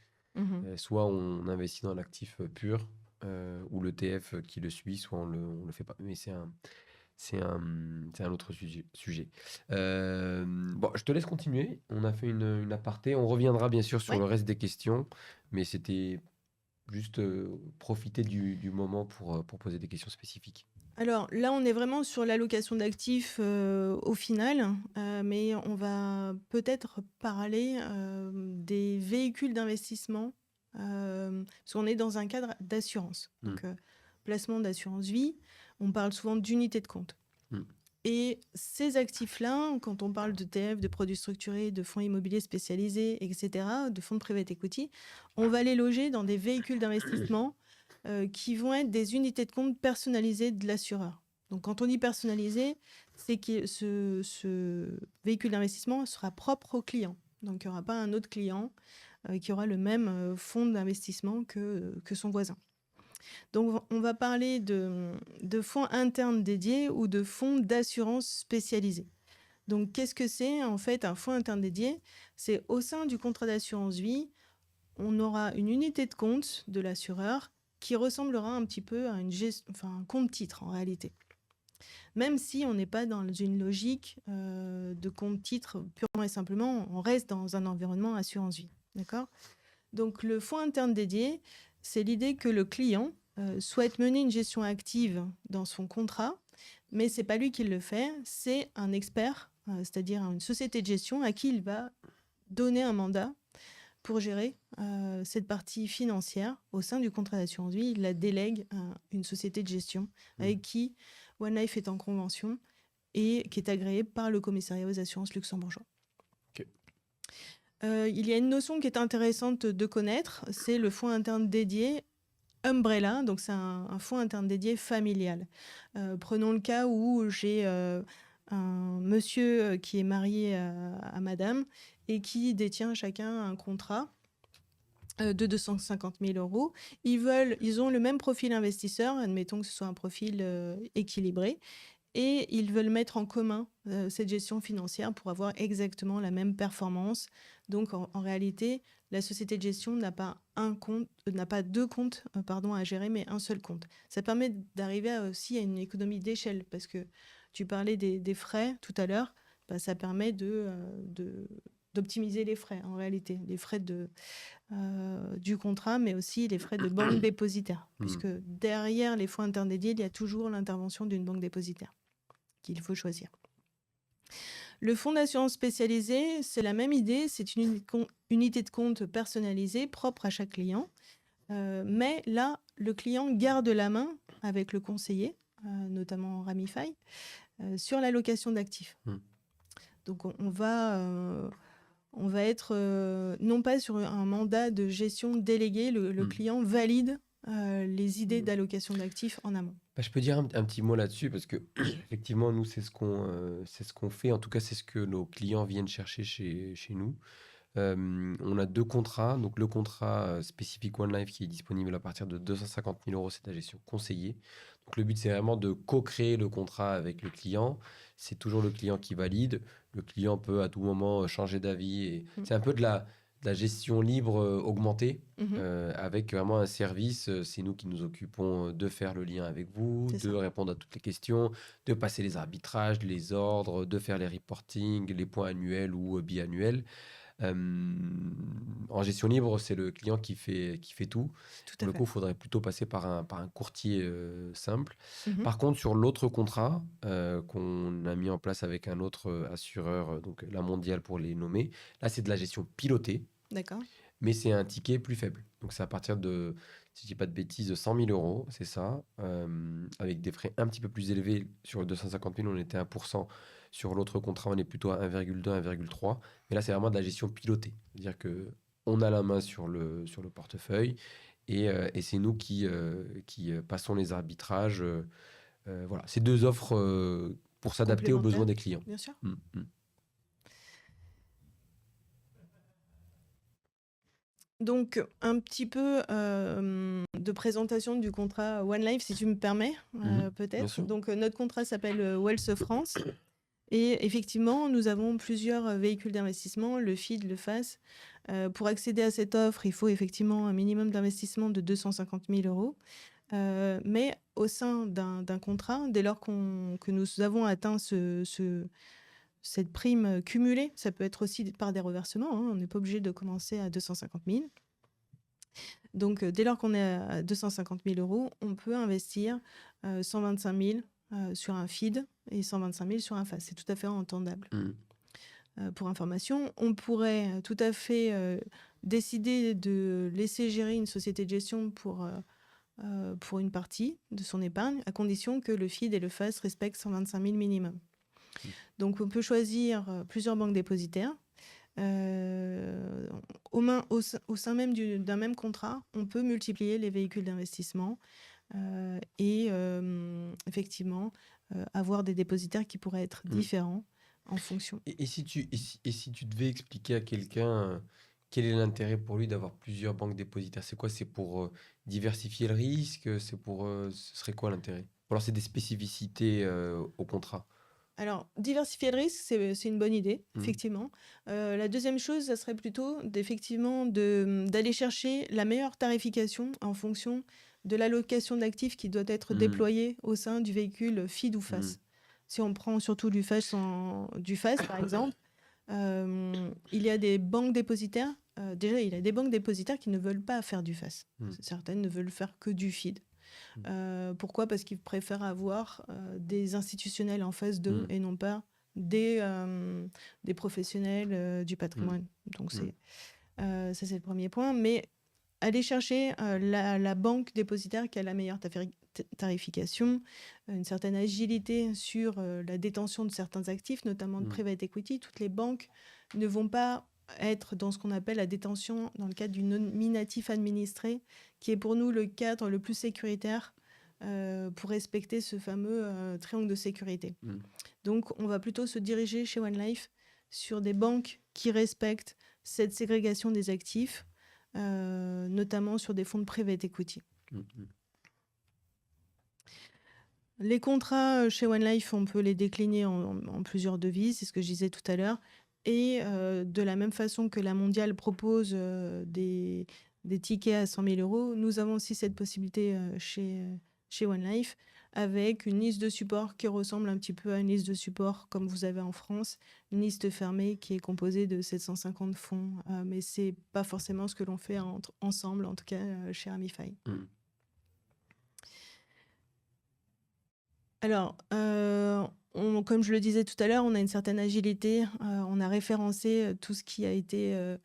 Soit on investit dans l'actif pur, ou l'ETF qui le suit, soit on le fait pas. Mais c'est un autre sujet. Bon, je te laisse continuer. On a fait une aparté. On reviendra bien sûr sur Ouais. le reste des questions, mais c'était juste profiter du moment pour poser des questions spécifiques. Alors là, on est vraiment sur l'allocation d'actifs au final, mais on va peut-être parler des véhicules d'investissement, parce qu'on est dans un cadre d'assurance. Donc, placement d'assurance vie, on parle souvent d'unités de compte. Et ces actifs-là, quand on parle d'ETF, de produits structurés, de fonds immobiliers spécialisés, etc., de fonds de private equity, on va les loger dans des véhicules d'investissement qui vont être des unités de compte personnalisées de l'assureur. Donc, quand on dit personnalisé, c'est que ce véhicule d'investissement sera propre au client. Donc, il n'y aura pas un autre client qui aura le même fonds d'investissement que son voisin. Donc, on va parler de fonds internes dédiés ou de fonds d'assurance spécialisés. Donc, qu'est-ce que c'est en fait un fonds interne dédié? C'est au sein du contrat d'assurance vie, on aura une unité de compte de l'assureur qui ressemblera un petit peu à un compte titre en réalité. Même si on n'est pas dans une logique de compte titre purement et simplement, on reste dans un environnement assurance vie. D'accord? Donc, le fonds interne dédié, c'est l'idée que le client souhaite mener une gestion active dans son contrat, mais ce n'est pas lui qui le fait, c'est un expert, c'est-à-dire une société de gestion à qui il va donner un mandat pour gérer cette partie financière au sein du contrat d'assurance vie. Il la délègue à une société de gestion avec qui One Life est en convention et qui est agréée par le commissariat aux assurances luxembourgeois. Ok. Il y a une notion qui est intéressante de connaître, c'est le fonds interne dédié Umbrella, donc c'est un fonds interne dédié familial. Prenons le cas où j'ai un monsieur qui est marié à madame et qui détient chacun un contrat de 250 000 euros. Ils ont le même profil investisseur, admettons que ce soit un profil équilibré, et ils veulent mettre en commun cette gestion financière pour avoir exactement la même performance. Donc, en réalité, la société de gestion n'a pas deux comptes à gérer, mais un seul compte. Ça permet d'arriver aussi à une économie d'échelle, parce que tu parlais des frais tout à l'heure, ça permet d'optimiser les frais, en réalité, les frais du contrat, mais aussi les frais de banque dépositaire, puisque derrière les fonds internes dédiés, il y a toujours l'intervention d'une banque dépositaire qu'il faut choisir. Le fonds d'assurance spécialisé, c'est la même idée, c'est une unité de compte personnalisée, propre à chaque client, mais là, le client garde la main avec le conseiller, notamment Ramify, sur l'allocation d'actifs. Donc, on va être non pas sur un mandat de gestion délégué, le client valide les idées d'allocation d'actifs en amont. Je peux dire un petit mot là-dessus parce que effectivement, nous, c'est ce qu'on fait. En tout cas, c'est ce que nos clients viennent chercher chez nous. On a deux contrats. Donc, le contrat spécifique One Life qui est disponible à partir de 250 000 euros, c'est de la gestion conseillée. Donc, le but, c'est vraiment de co-créer le contrat avec le client. C'est toujours le client qui valide. Le client peut à tout moment changer d'avis. Et c'est un peu de la gestion libre augmentée avec vraiment un service. C'est nous qui nous occupons de faire le lien avec vous, de répondre à toutes les questions, de passer les arbitrages, les ordres, de faire les reportings, les points annuels ou biannuels. En gestion libre, c'est le client qui fait tout. Tout Pour à le fait. coup, il faudrait plutôt passer par un courtier simple. Mhm. Par contre, sur l'autre contrat qu'on a mis en place avec un autre assureur, donc la Mondiale pour les nommer, là, c'est de la gestion pilotée, D'accord. mais c'est un ticket plus faible. Donc, c'est à partir de, si je dis pas de bêtises, de 100 000 euros, c'est ça, avec des frais un petit peu plus élevés. Sur le 250 000, on était à 1%. Sur l'autre contrat, on est plutôt à 1,2, 1,3. Mais là, c'est vraiment de la gestion pilotée. C'est-à-dire que on a la main sur le portefeuille et c'est nous qui passons les arbitrages. Voilà, c'est deux offres pour s'adapter aux besoins Complémentaire, des clients. bien sûr. Mm, mm. Donc, un petit peu de présentation du contrat One Life, si tu me permets, Bien peut-être. sûr. Donc, notre contrat s'appelle Wells France. Et effectivement, nous avons plusieurs véhicules d'investissement, le FID, le FAS. Pour accéder à cette offre, il faut effectivement un minimum d'investissement de 250 000 euros. Mais au sein d'un contrat, dès lors que nous avons atteint cette prime cumulée, ça peut être aussi par des reversements, hein, on n'est pas obligé de commencer à 250 000. Donc, dès lors qu'on est à 250 000 euros, on peut investir 125 000 sur un FID et 125 000 sur un FAS. C'est tout à fait entendable. Pour information, on pourrait tout à fait décider de laisser gérer une société de gestion pour une partie de son épargne, à condition que le FID et le FAS respectent 125 000 minimum. Donc, on peut choisir plusieurs banques dépositaires. Au sein même d'un même contrat, on peut multiplier les véhicules d'investissement et effectivement avoir des dépositaires qui pourraient être différents en fonction. Et si tu devais expliquer à quelqu'un quel est l'intérêt pour lui d'avoir plusieurs banques dépositaires, c'est quoi? C'est pour diversifier le risque? Ce serait quoi l'intérêt? Ou alors c'est des spécificités au contrat? Alors, diversifier le risque, c'est une bonne idée, Mhm. effectivement. La deuxième chose, ça serait plutôt d'aller chercher la meilleure tarification en fonction de l'allocation d'actifs qui doit être déployée au sein du véhicule FID ou FAS. Si on prend surtout du FAS, par exemple, il y a des banques dépositaires. Déjà, il y a des banques dépositaires qui ne veulent pas faire du FAS. Certaines ne veulent faire que du FID. Pourquoi? Parce qu'ils préfèrent avoir des institutionnels en face d'eux et non pas des professionnels du patrimoine. Donc, ça, c'est le premier point. Mais aller chercher la banque dépositaire qui a la meilleure tarification, une certaine agilité sur la détention de certains actifs, notamment de private equity. Toutes les banques ne vont pas être dans ce qu'on appelle la détention dans le cadre du nominatif administré, qui est pour nous le cadre le plus sécuritaire pour respecter ce fameux triangle de sécurité. Donc, on va plutôt se diriger chez One Life sur des banques qui respectent cette ségrégation des actifs, notamment sur des fonds de private equity. Les contrats chez One Life, on peut les décliner en plusieurs devises, c'est ce que je disais tout à l'heure. Et de la même façon que la Mondiale propose des tickets à 100 000 euros, nous avons aussi cette possibilité chez One Life, avec une liste de support qui ressemble un petit peu à une liste de support comme vous avez en France, une liste fermée qui est composée de 750 fonds, mais c'est pas forcément ce que l'on fait ensemble, en tout cas chez Ramify. Alors, comme je le disais tout à l'heure, on a une certaine agilité. On a référencé tout ce qui a été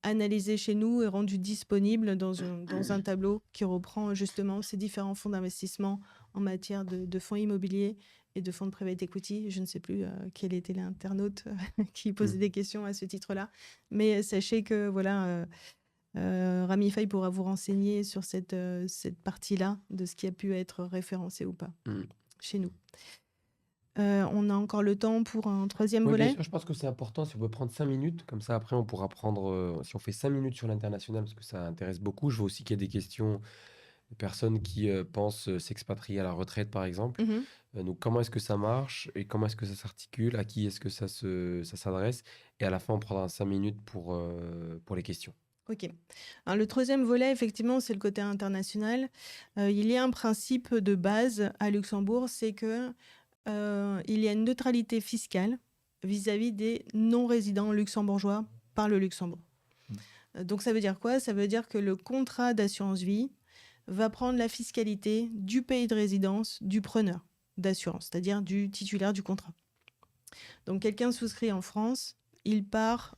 analysé chez nous et rendu disponible dans un tableau qui reprend justement ces différents fonds d'investissement en matière de fonds immobiliers et de fonds de private equity. Je ne sais plus quel était l'internaute qui posait des questions à ce titre-là. Mais sachez que voilà, Ramify pourra vous renseigner sur cette partie-là de ce qui a pu être référencé ou pas chez nous. On a encore le temps pour un troisième Oui, bien volet. sûr, je pense que c'est important. Si on peut prendre 5 minutes, comme ça après on pourra prendre, si on fait 5 minutes sur l'international, parce que ça intéresse beaucoup. Je vois aussi qu'il y a des questions de personnes qui pensent s'expatrier à la retraite, par exemple. Donc comment est-ce que ça marche et comment est-ce que ça s'articule, à qui est-ce que ça s'adresse? Et à la fin, on prendra 5 minutes pour les questions. Ok. Alors, le troisième volet, effectivement, c'est le côté international. Il y a un principe de base à Luxembourg, c'est que il y a une neutralité fiscale vis-à-vis des non-résidents luxembourgeois par le Luxembourg. Donc ça veut dire quoi? Ça veut dire que le contrat d'assurance vie va prendre la fiscalité du pays de résidence du preneur d'assurance, c'est-à-dire du titulaire du contrat. Donc quelqu'un souscrit en France, il part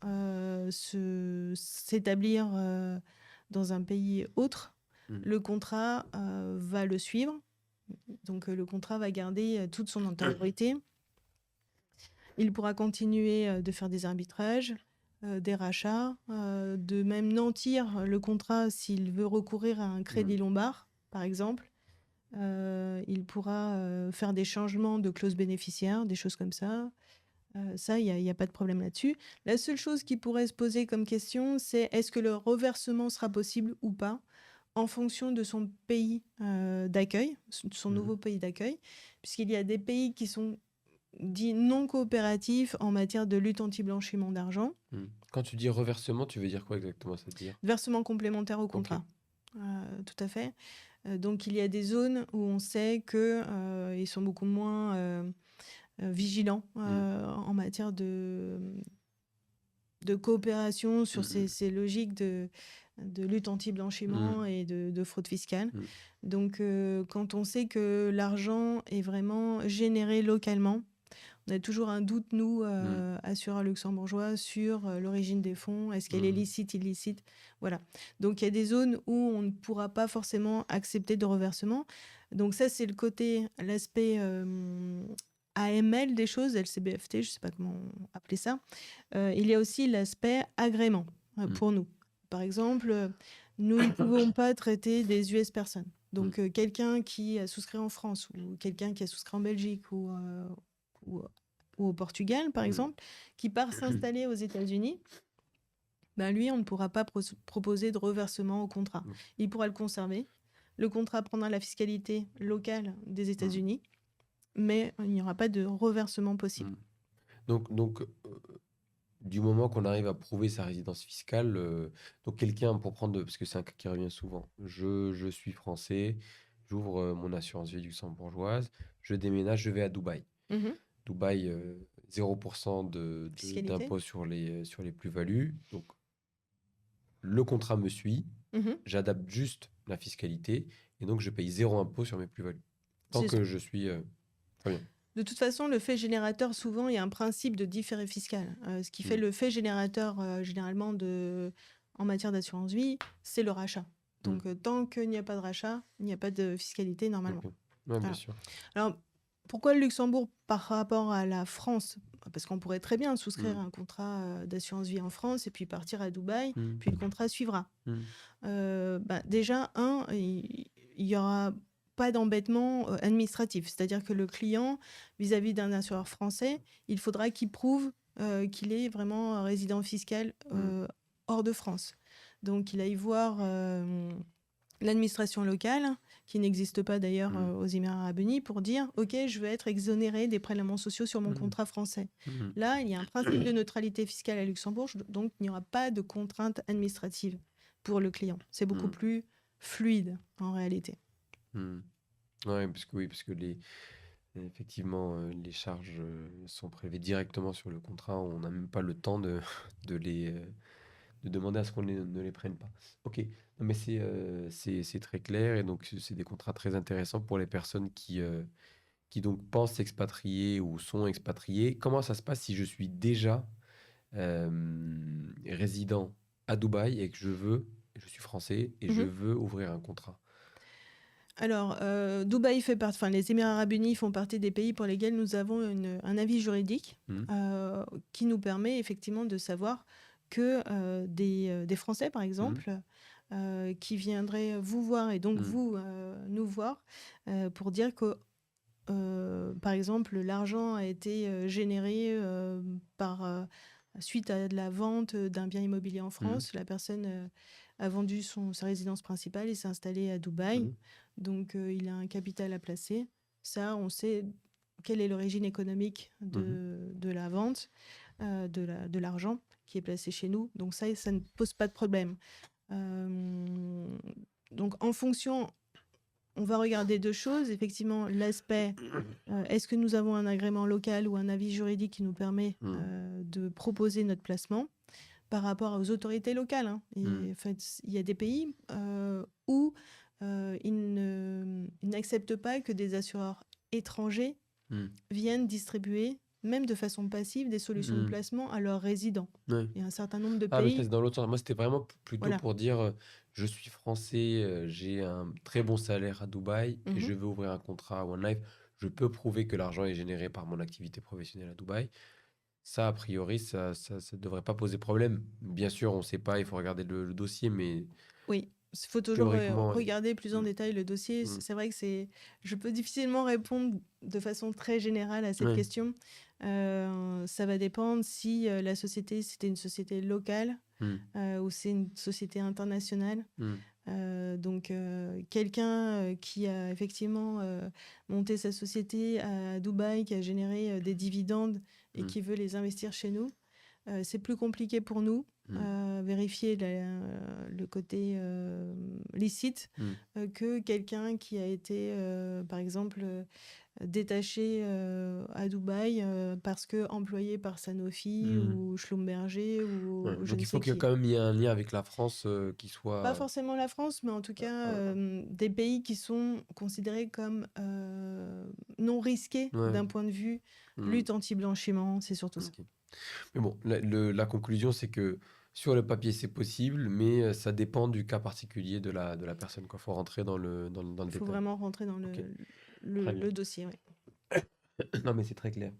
s'établir dans un pays autre. Le contrat va le suivre. Donc le contrat va garder toute son antériorité. Il pourra continuer de faire des arbitrages, des rachats, de même nantir le contrat s'il veut recourir à un crédit lombard, par exemple. Il pourra faire des changements de clauses bénéficiaires, des choses comme ça. Ça, il n'y a pas de problème là-dessus. La seule chose qui pourrait se poser comme question, c'est est-ce que le reversement sera possible ou pas en fonction de son pays d'accueil, son nouveau pays d'accueil, puisqu'il y a des pays qui sont dits non coopératifs en matière de lutte anti-blanchiment d'argent. Quand tu dis reversement, tu veux dire quoi exactement, c'est-à-dire? Versement complémentaire au contrat. Tout à fait. Donc, il y a des zones où on sait qu'ils sont beaucoup moins vigilants en matière de coopération sur ces logiques de lutte anti-blanchiment et de fraude fiscale. Donc, quand on sait que l'argent est vraiment généré localement, on a toujours un doute, nous, assureurs luxembourgeois, sur l'origine des fonds. Est-ce qu'elle est licite, illicite? Voilà. Donc, il y a des zones où on ne pourra pas forcément accepter de reversement. Donc, ça, c'est l'aspect AML des choses, LCBFT, je ne sais pas comment appeler ça. Il y a aussi l'aspect agrément pour nous. Par exemple, nous ne pouvons pas traiter des US personnes. Donc, quelqu'un qui a souscrit en France ou quelqu'un qui a souscrit en Belgique ou au Portugal, par exemple, qui part s'installer aux États-Unis, ben lui, on ne pourra pas proposer de reversement au contrat. Il pourra le conserver. Le contrat prendra la fiscalité locale des États-Unis, mais il n'y aura pas de reversement possible. Donc du moment qu'on arrive à prouver sa résidence fiscale, donc quelqu'un, pour prendre, parce que c'est un cas qui revient souvent, je suis français, j'ouvre mon assurance vie luxembourgeoise, je déménage, je vais à Dubaï. Dubaï, 0% d'impôt sur les plus-values. Donc, le contrat me suit, j'adapte juste la fiscalité, et donc je paye 0 impôt sur mes plus-values. Tant que je suis... très bien. De toute façon, le fait générateur, souvent, il y a un principe de différé fiscal. Ce qui fait le fait générateur, généralement, en matière d'assurance vie, c'est le rachat. Donc, tant qu'il n'y a pas de rachat, il n'y a pas de fiscalité, normalement. Ouais, bien sûr. Alors, pourquoi le Luxembourg par rapport à la France? Parce qu'on pourrait très bien souscrire un contrat d'assurance vie en France et puis partir à Dubaï, puis le contrat suivra. Déjà, il y aura pas d'embêtement administratif. C'est-à-dire que le client, vis-à-vis d'un assureur français, il faudra qu'il prouve qu'il est vraiment résident fiscal hors de France. Donc, il aille voir l'administration locale, qui n'existe pas d'ailleurs aux Émirats arabes unis, pour dire « Ok, je veux être exonéré des prélèvements sociaux sur mon contrat français ». Là, il y a un principe de neutralité fiscale à Luxembourg, donc il n'y aura pas de contrainte administrative pour le client. C'est beaucoup plus fluide en réalité. Ouais, parce que effectivement, les charges sont prélevées directement sur le contrat. On n'a même pas le temps de demander à ce qu'on ne les prenne pas. Ok, non, mais c'est très clair, et donc c'est des contrats très intéressants pour les personnes qui donc pensent s'expatrier ou sont expatriées. Comment ça se passe si je suis déjà résident à Dubaï et que je suis français et je veux ouvrir un contrat? Alors, Dubaï fait partie, enfin, les Émirats arabes unis font partie des pays pour lesquels nous avons un avis juridique qui nous permet effectivement de savoir que des Français, par exemple, qui viendraient vous voir et donc vous nous voir pour dire que, par exemple, l'argent a été généré suite à de la vente d'un bien immobilier en France. La personne a vendu sa résidence principale et s'est installée à Dubaï. Donc, il a un capital à placer. Ça, on sait quelle est l'origine économique de la vente, de l'argent qui est placé chez nous. Donc, ça ne pose pas de problème. Donc, en fonction on va regarder deux choses. Effectivement, l'aspect, est-ce que nous avons un agrément local ou un avis juridique qui nous permet de proposer notre placement par rapport aux autorités locales, hein. Et, en fait, il y a des pays où ils n'acceptent pas que des assureurs étrangers viennent distribuer, même de façon passive, des solutions de placement à leurs résidents. Ouais. Il y a un certain nombre de Ah, mais ça, pays. c'est dans l'autre sens. Moi, c'était vraiment plutôt Voilà. pour dire, je suis français, j'ai un très bon salaire à Dubaï et je veux ouvrir un contrat à One Life. Je peux prouver que l'argent est généré par mon activité professionnelle à Dubaï. Ça, a priori, ça devrait pas poser problème. Bien sûr, on ne sait pas, il faut regarder le dossier, mais Oui, il faut toujours théoriquement, regarder plus en détail le dossier. C'est vrai que je peux difficilement répondre de façon très générale à cette ouais. question. Ça va dépendre si la société, c'était une société locale ou c'est une société internationale. Donc, quelqu'un qui a effectivement monté sa société à Dubaï, qui a généré des dividendes et qui veut les investir chez nous, c'est plus compliqué pour nous. Vérifier le côté licite que quelqu'un qui a été, par exemple, détaché à Dubaï parce que employé par Sanofi ou Schlumberger ou Ouais. je Donc, ne il faut sais qu'il y ait qui. quand même un lien avec la France qui Pas soit. forcément la France, mais en tout cas des pays qui sont considérés comme non risqués Ouais. d'un point de vue lutte anti-blanchiment, c'est surtout ça. Ok. Mais bon, la conclusion, c'est que sur le papier, c'est possible, mais ça dépend du cas particulier de la personne. Il faut rentrer dans le Il faut détail. vraiment rentrer dans Ok. Très le bien. dossier. Ouais. Non, mais c'est très clair.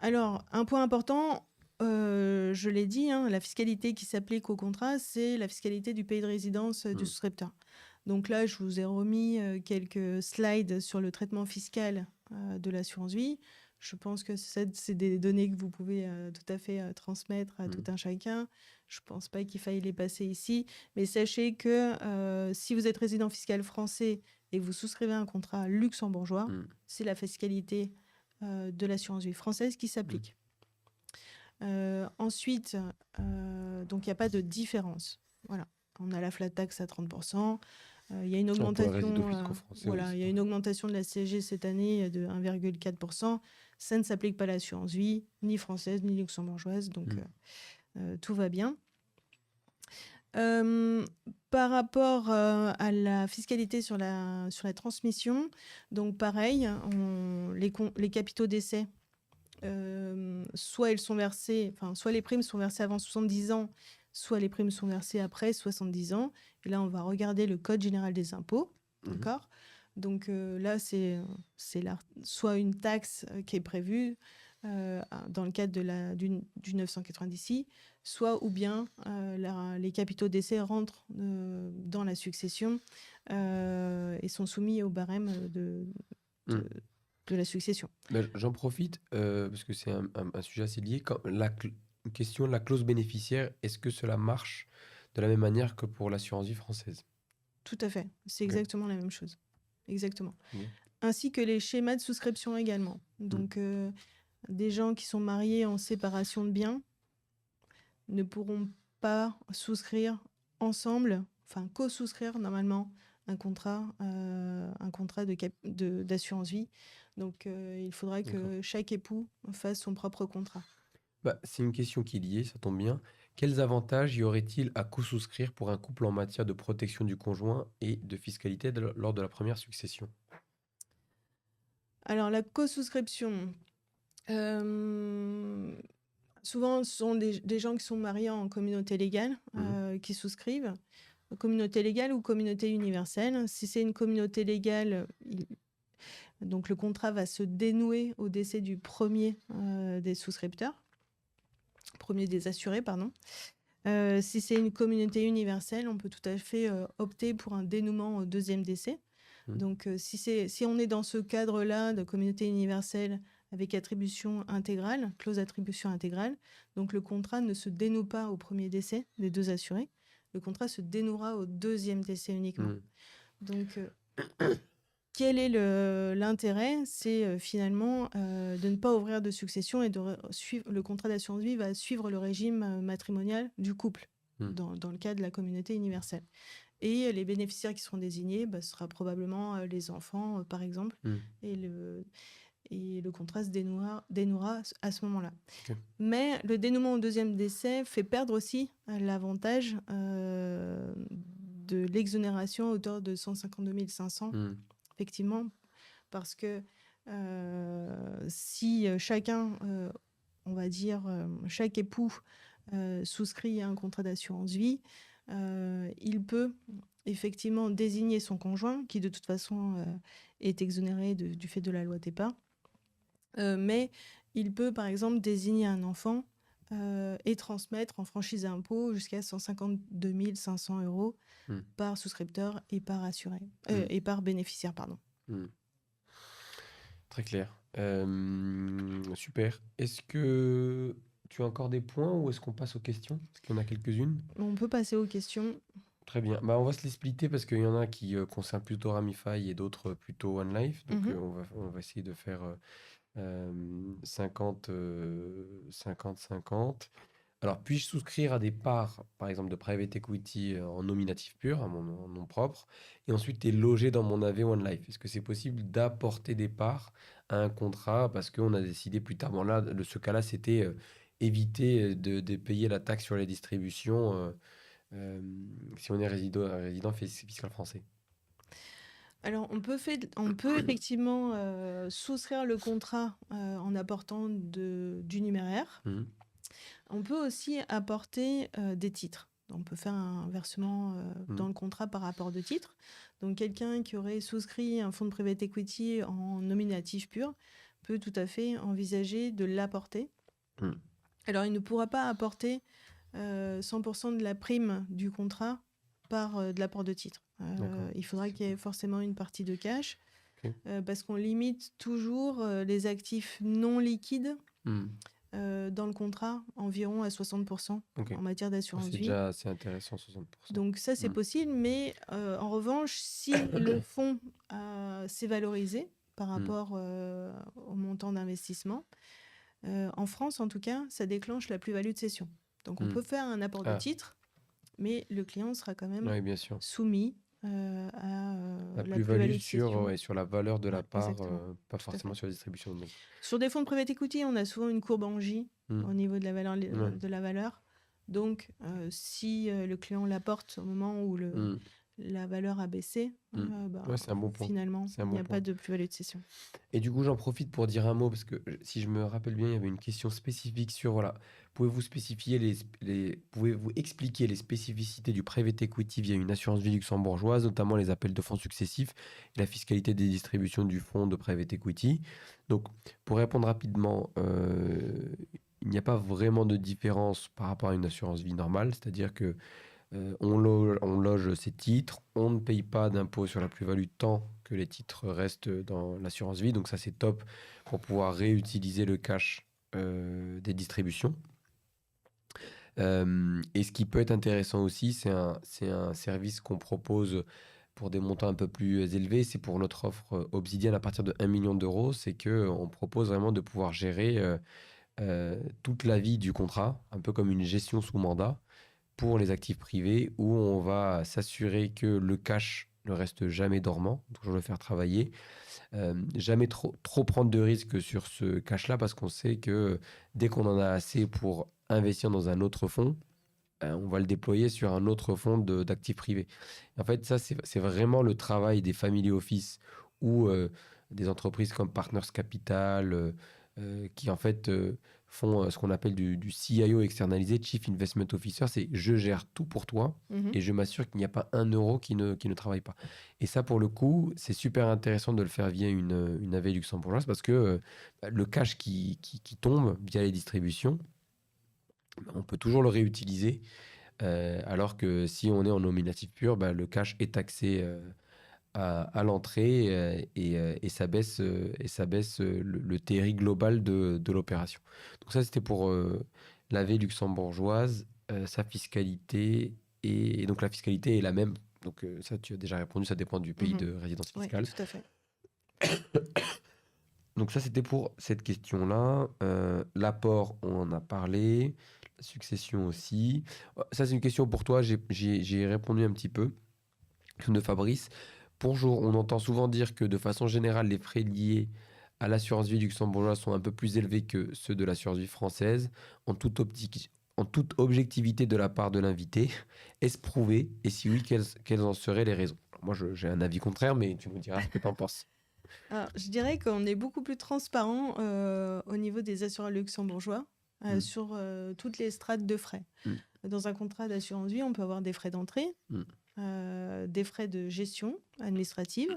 Alors, un point important, je l'ai dit, hein, la fiscalité qui s'applique au contrat, c'est la fiscalité du pays de résidence du souscripteur. Donc là, je vous ai remis quelques slides sur le traitement fiscal de l'assurance vie. Je pense que c'est des données que vous pouvez tout à fait transmettre à tout un chacun. Je ne pense pas qu'il faille les passer ici. Mais sachez que si vous êtes résident fiscal français et que vous souscrivez un contrat luxembourgeois, c'est la fiscalité de l'assurance vie française qui s'applique. Ensuite, donc il n'y a pas de différence. Voilà. On a la flat tax à 30%. Il y a une augmentation, il y a une augmentation de la CSG cette année de 1,4%. Ça ne s'applique pas à l'assurance vie, ni française, ni luxembourgeoise. Donc, tout va bien. Par rapport à la fiscalité sur la transmission, donc pareil, les capitaux d'essai, soit les primes sont versées avant 70 ans, soit les primes sont versées après 70 ans. Et là, on va regarder le Code général des impôts. D'accord ? Donc là, c'est soit une taxe qui est prévue dans le cadre du 990i, soit ou bien les capitaux d'essai rentrent dans la succession et sont soumis au barème de la succession. J'en profite parce que c'est un sujet assez lié. Question de la clause bénéficiaire, est-ce que cela marche de la même manière que pour l'assurance vie française ? Tout à fait, c'est exactement la même chose. Exactement. Ainsi que les schémas de souscription également. Donc, des gens qui sont mariés en séparation de biens ne pourront pas souscrire ensemble, enfin co-souscrire normalement un contrat d'assurance vie. Donc, il faudra que chaque époux fasse son propre contrat. C'est une question qui est liée, ça tombe bien. Quels avantages y aurait-il à co-souscrire pour un couple en matière de protection du conjoint et de fiscalité lors de la première succession ? Alors, la co-souscription, souvent, ce sont des gens qui sont mariés en communauté légale qui souscrivent. Communauté légale ou communauté universelle. Si c'est une communauté légale, donc le contrat va se dénouer au décès du premier des souscripteurs, premier des assurés, pardon. Si c'est une communauté universelle, on peut tout à fait opter pour un dénouement au deuxième décès. Donc, si on est dans ce cadre-là de communauté universelle avec attribution intégrale, clause attribution intégrale, donc le contrat ne se dénoue pas au premier décès des deux assurés. Le contrat se dénouera au deuxième décès uniquement. Donc, quel est l'intérêt ? C'est finalement de ne pas ouvrir de succession et de suivre le contrat d'assurance vie va suivre le régime matrimonial du couple dans le cas de la communauté universelle. Et les bénéficiaires qui seront désignés, ce sera probablement les enfants, par exemple. Hmm. Et le contrat se dénouera à ce moment-là. Ok. Mais le dénouement au deuxième décès fait perdre aussi l'avantage de l'exonération à hauteur de 152 500, effectivement, parce que si chacun, on va dire, chaque époux souscrit à un contrat d'assurance vie, il peut effectivement désigner son conjoint, qui de toute façon est exonéré du fait de la loi TEPA, mais il peut par exemple désigner un enfant et transmettre en franchise à impôt jusqu'à 152 500 € par souscripteur et par assuré, et par bénéficiaire, pardon. Très clair. Super. Est-ce que tu as encore des points ou est-ce qu'on passe aux questions? Est-ce qu'il y en a quelques-unes? On peut passer aux questions. Très bien. On va se les splitter parce qu'il y en a qui concernent plutôt Ramify et d'autres plutôt One Life. Donc, on va essayer de faire 50, 50. Alors, puis-je souscrire à des parts, par exemple, de private equity en nominatif pur, à mon nom propre, et ensuite les loger dans mon AV One Life? Est-ce que c'est possible d'apporter des parts à un contrat parce qu'on a décidé plus tard? Bon, là, ce cas-là, c'était éviter de payer la taxe sur les distributions si on est résident fiscal français. Alors, on peut effectivement souscrire le contrat en apportant du numéraire. On peut aussi apporter des titres. On peut faire un versement dans le contrat par rapport de titres. Donc, quelqu'un qui aurait souscrit un fonds de private equity en nominatif pur peut tout à fait envisager de l'apporter. Alors, il ne pourra pas apporter 100% de la prime du contrat par de l'apport de titres. Il faudra qu'il y ait forcément une partie de cash, parce qu'on limite toujours les actifs non liquides dans le contrat environ à 60% en matière d'assurance vie. C'est déjà assez intéressant, 60%. Donc ça, c'est possible, mais en revanche, si le fonds s'est valorisé par rapport au montant d'investissement, en France, en tout cas, ça déclenche la plus-value de cession. Donc on peut faire un apport de titres, mais le client sera quand même soumis à la plus-value sur la valeur de la part, pas forcément sur la distribution. Donc. Sur des fonds de private equity, on a souvent une courbe en J au niveau de la valeur. De la valeur. Donc, si le client l'apporte au moment où la valeur a baissé, c'est un bon point. Finalement, il n'y a pas de plus-value de cession. Et du coup, j'en profite pour dire un mot, parce que si je me rappelle bien, il y avait une question spécifique sur, pouvez-vous pouvez-vous expliquer les spécificités du private equity via une assurance vie luxembourgeoise, notamment les appels de fonds successifs et la fiscalité des distributions du fonds de private equity? Donc, pour répondre rapidement, il n'y a pas vraiment de différence par rapport à une assurance vie normale, c'est-à-dire que on loge ces titres, on ne paye pas d'impôt sur la plus-value tant que les titres restent dans l'assurance vie. Donc ça, c'est top pour pouvoir réutiliser le cash des distributions. Et ce qui peut être intéressant aussi, c'est un service qu'on propose pour des montants un peu plus élevés. C'est pour notre offre Obsidian à partir de 1 million d'euros. C'est qu'on propose vraiment de pouvoir gérer toute la vie du contrat, un peu comme une gestion sous mandat pour les actifs privés, où on va s'assurer que le cash ne reste jamais dormant, toujours le faire travailler, jamais trop prendre de risques sur ce cash-là, parce qu'on sait que dès qu'on en a assez pour investir dans un autre fonds, on va le déployer sur un autre fonds d'actifs privés. Et en fait, ça, c'est vraiment le travail des family office ou des entreprises comme Partners Capital, qui en fait font ce qu'on appelle du CIO externalisé, Chief Investment Officer. C'est je gère tout pour toi et je m'assure qu'il n'y a pas un euro qui ne travaille pas. Et ça, pour le coup, c'est super intéressant de le faire via une AV luxembourgeoise, parce que le cash qui tombe via les distributions, on peut toujours le réutiliser, alors que si on est en nominatif pur, le cash est taxé à l'entrée et ça baisse, le TRI global de l'opération. Donc ça, c'était pour l'AV luxembourgeoise, sa fiscalité. Et donc la fiscalité est la même. Donc ça, tu as déjà répondu, ça dépend du pays de résidence fiscale. Oui, tout à fait. Donc ça, c'était pour cette question-là. L'apport, on en a parlé. La succession aussi. Ça, c'est une question pour toi. J'ai répondu un petit peu. de Fabrice. Bonjour, on entend souvent dire que de façon générale, les frais liés à l'assurance vie luxembourgeoise sont un peu plus élevés que ceux de l'assurance vie française, en toute objectivité de la part de l'invité. Est-ce prouvé? Et si oui, quelles en seraient les raisons? Alors moi, j'ai un avis contraire, mais tu nous diras ce que tu en penses. Alors, je dirais qu'on est beaucoup plus transparent au niveau des assureurs luxembourgeois Mm, sur toutes les strates de frais. mm, Dans un contrat d'assurance vie, on peut avoir des frais d'entrée, mm, des frais de gestion administrative.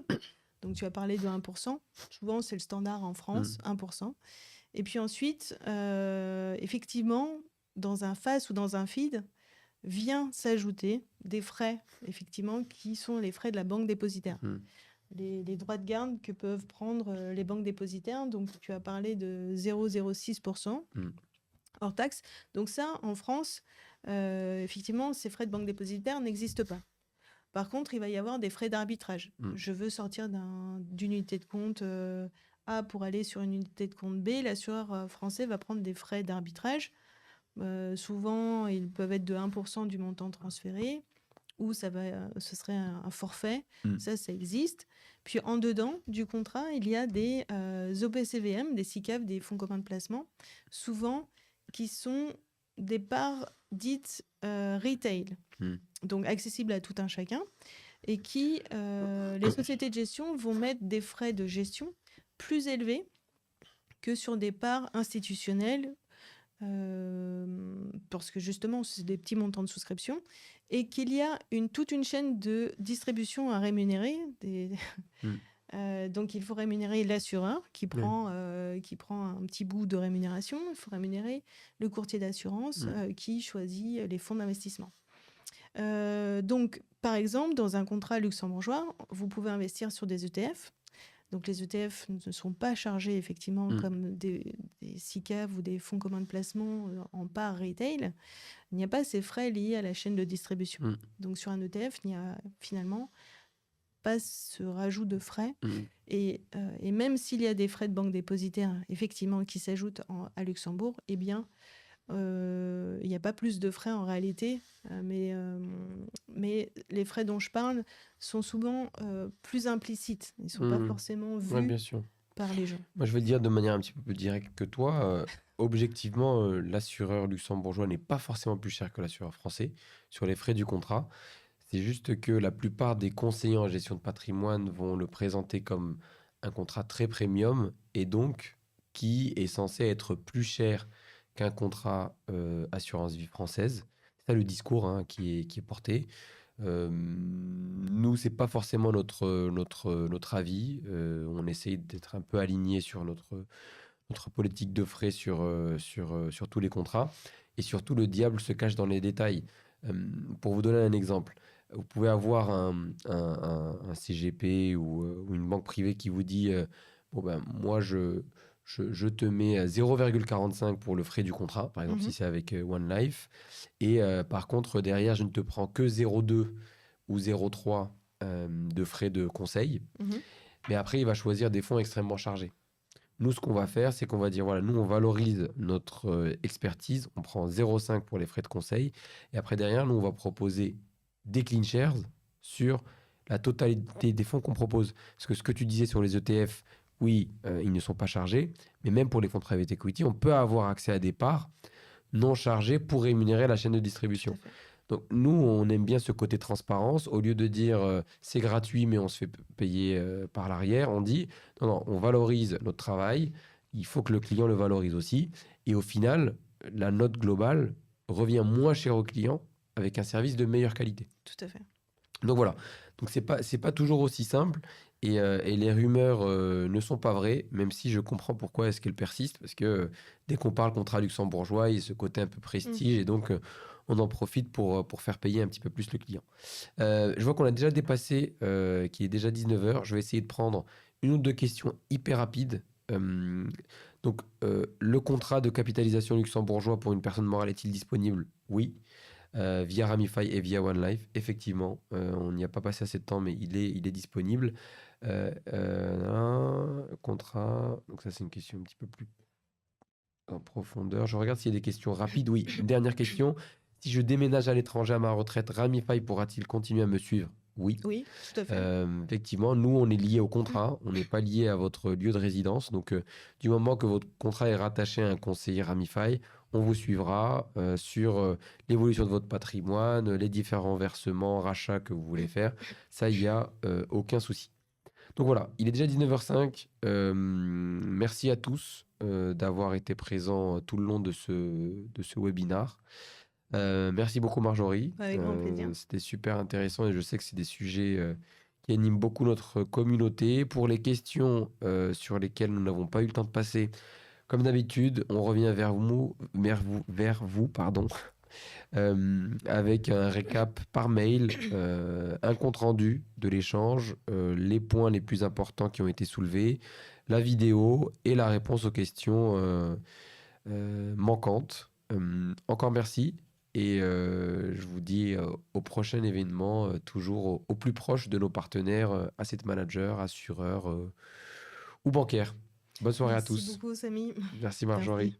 Donc, tu as parlé de 1%. Souvent, c'est le standard en France, mm, 1%. Et puis ensuite, effectivement, dans un FAS ou dans un FID, vient s'ajouter des frais, effectivement, qui sont les frais de la banque dépositaire. mm, Les droits de garde que peuvent prendre les banques dépositaires. Donc, tu as parlé de 0,06% mm, hors taxe. Donc ça, en France, effectivement, ces frais de banque dépositaire n'existent pas. Par contre, il va y avoir des frais d'arbitrage. mm, Je veux sortir d'une unité de compte A pour aller sur une unité de compte B. L'assureur français va prendre des frais d'arbitrage. Souvent, ils peuvent être de 1% du montant transféré, ou ce serait un forfait. mm. Ça existe. Puis en dedans du contrat, il y a des OPCVM, des SICAV, des fonds communs de placement, souvent qui sont des parts dites retail, Mm. donc accessibles à tout un chacun, et qui, les sociétés de gestion vont mettre des frais de gestion plus élevés que sur des parts institutionnelles, parce que justement, c'est des petits montants de souscription, et qu'il y a toute une chaîne de distribution à rémunérer. Mm. Donc, il faut rémunérer l'assureur qui Oui. prend un petit bout de rémunération. Il faut rémunérer le courtier d'assurance Mm. qui choisit les fonds d'investissement. Donc, par exemple, dans un contrat luxembourgeois, vous pouvez investir sur des ETF. Donc, les ETF ne sont pas chargés effectivement Mm. comme des SICAV ou des fonds communs de placement en part retail. Il n'y a pas ces frais liés à la chaîne de distribution. Mm. Donc, sur un ETF, il n'y a finalement pas ce rajout de frais. Mm. Et même s'il y a des frais de banque dépositaire, effectivement, qui s'ajoutent à Luxembourg, eh bien, il n'y a pas plus de frais en réalité. Mais les frais dont je parle sont souvent plus implicites. Ils ne sont pas Mm. forcément Ouais, vus bien sûr. par les gens. Moi, je vais te dire de manière un petit peu plus directe que toi, objectivement, l'assureur luxembourgeois n'est pas forcément plus cher que l'assureur français sur les frais du contrat. C'est juste que la plupart des conseillers en gestion de patrimoine vont le présenter comme un contrat très premium et donc qui est censé être plus cher qu'un contrat assurance vie française. C'est ça le discours hein, qui est porté. Nous, c'est pas forcément notre avis. On essaye d'être un peu aligné sur notre politique de frais sur tous les contrats. Et surtout, le diable se cache dans les détails. Pour vous donner un exemple, vous pouvez avoir un CGP ou une banque privée qui vous dit bon ben, moi, je te mets à 0,45 pour le frais du contrat, par exemple, si c'est avec One Life. Et par contre, derrière, je ne te prends que 0,2 ou 0,3 de frais de conseil. Mais après, il va choisir des fonds extrêmement chargés. Nous, ce qu'on va faire, c'est qu'on va dire, voilà, nous, on valorise notre expertise. On prend 0,5 pour les frais de conseil. Et après, derrière, nous, on va proposer des clean shares sur la totalité des fonds qu'on propose. Parce que ce que tu disais sur les ETF, oui, ils ne sont pas chargés. Mais même pour les fonds de private equity, on peut avoir accès à des parts non chargées pour rémunérer la chaîne de distribution. Donc, nous, on aime bien ce côté transparence. Au lieu de dire c'est gratuit, mais on se fait payer par l'arrière, on dit non, on valorise notre travail. Il faut que le client le valorise aussi. Et au final, la note globale revient moins cher au client avec un service de meilleure qualité. Tout à fait. Donc voilà. Donc, c'est pas toujours aussi simple. Et les rumeurs ne sont pas vraies, même si je comprends pourquoi est-ce qu'elles persistent. Parce que dès qu'on parle contrat luxembourgeois, il y a ce côté un peu prestige. Et donc, on en profite pour faire payer un petit peu plus le client. Je vois qu'on a déjà dépassé, qu'il est déjà 19h. Je vais essayer de prendre une ou deux questions hyper rapides. Donc, le contrat de capitalisation luxembourgeois pour une personne morale est-il disponible? Oui. Via Ramify et via One Life, effectivement. On n'y a pas passé assez de temps, mais il est disponible. Contrat. Donc, ça, c'est une question un petit peu plus en profondeur. Je regarde s'il y a des questions rapides. Oui, une dernière question. Si je déménage à l'étranger à ma retraite, Ramify pourra-t-il continuer à me suivre? Oui. Oui, tout à fait. Effectivement, nous, on est lié au contrat, on n'est pas lié à votre lieu de résidence. Donc, du moment que votre contrat est rattaché à un conseiller Ramify, on vous suivra sur l'évolution de votre patrimoine, les différents versements, rachats que vous voulez faire. Ça, il n'y a aucun souci. Donc voilà, il est déjà 19h05. Merci à tous d'avoir été présents tout le long de ce webinar. Merci beaucoup Marjorie. Avec grand plaisir. C'était super intéressant et je sais que c'est des sujets qui animent beaucoup notre communauté. Pour les questions sur lesquelles nous n'avons pas eu le temps de passer, comme d'habitude, on revient vers vous, pardon, avec un récap par mail, un compte-rendu de l'échange, les points les plus importants qui ont été soulevés, la vidéo et la réponse aux questions manquantes. Encore merci et je vous dis au prochain événement, toujours au plus proche de nos partenaires asset managers, assureurs ou bancaires. Bonne soirée à Merci tous. beaucoup, Samy. Merci Merci. Marjorie.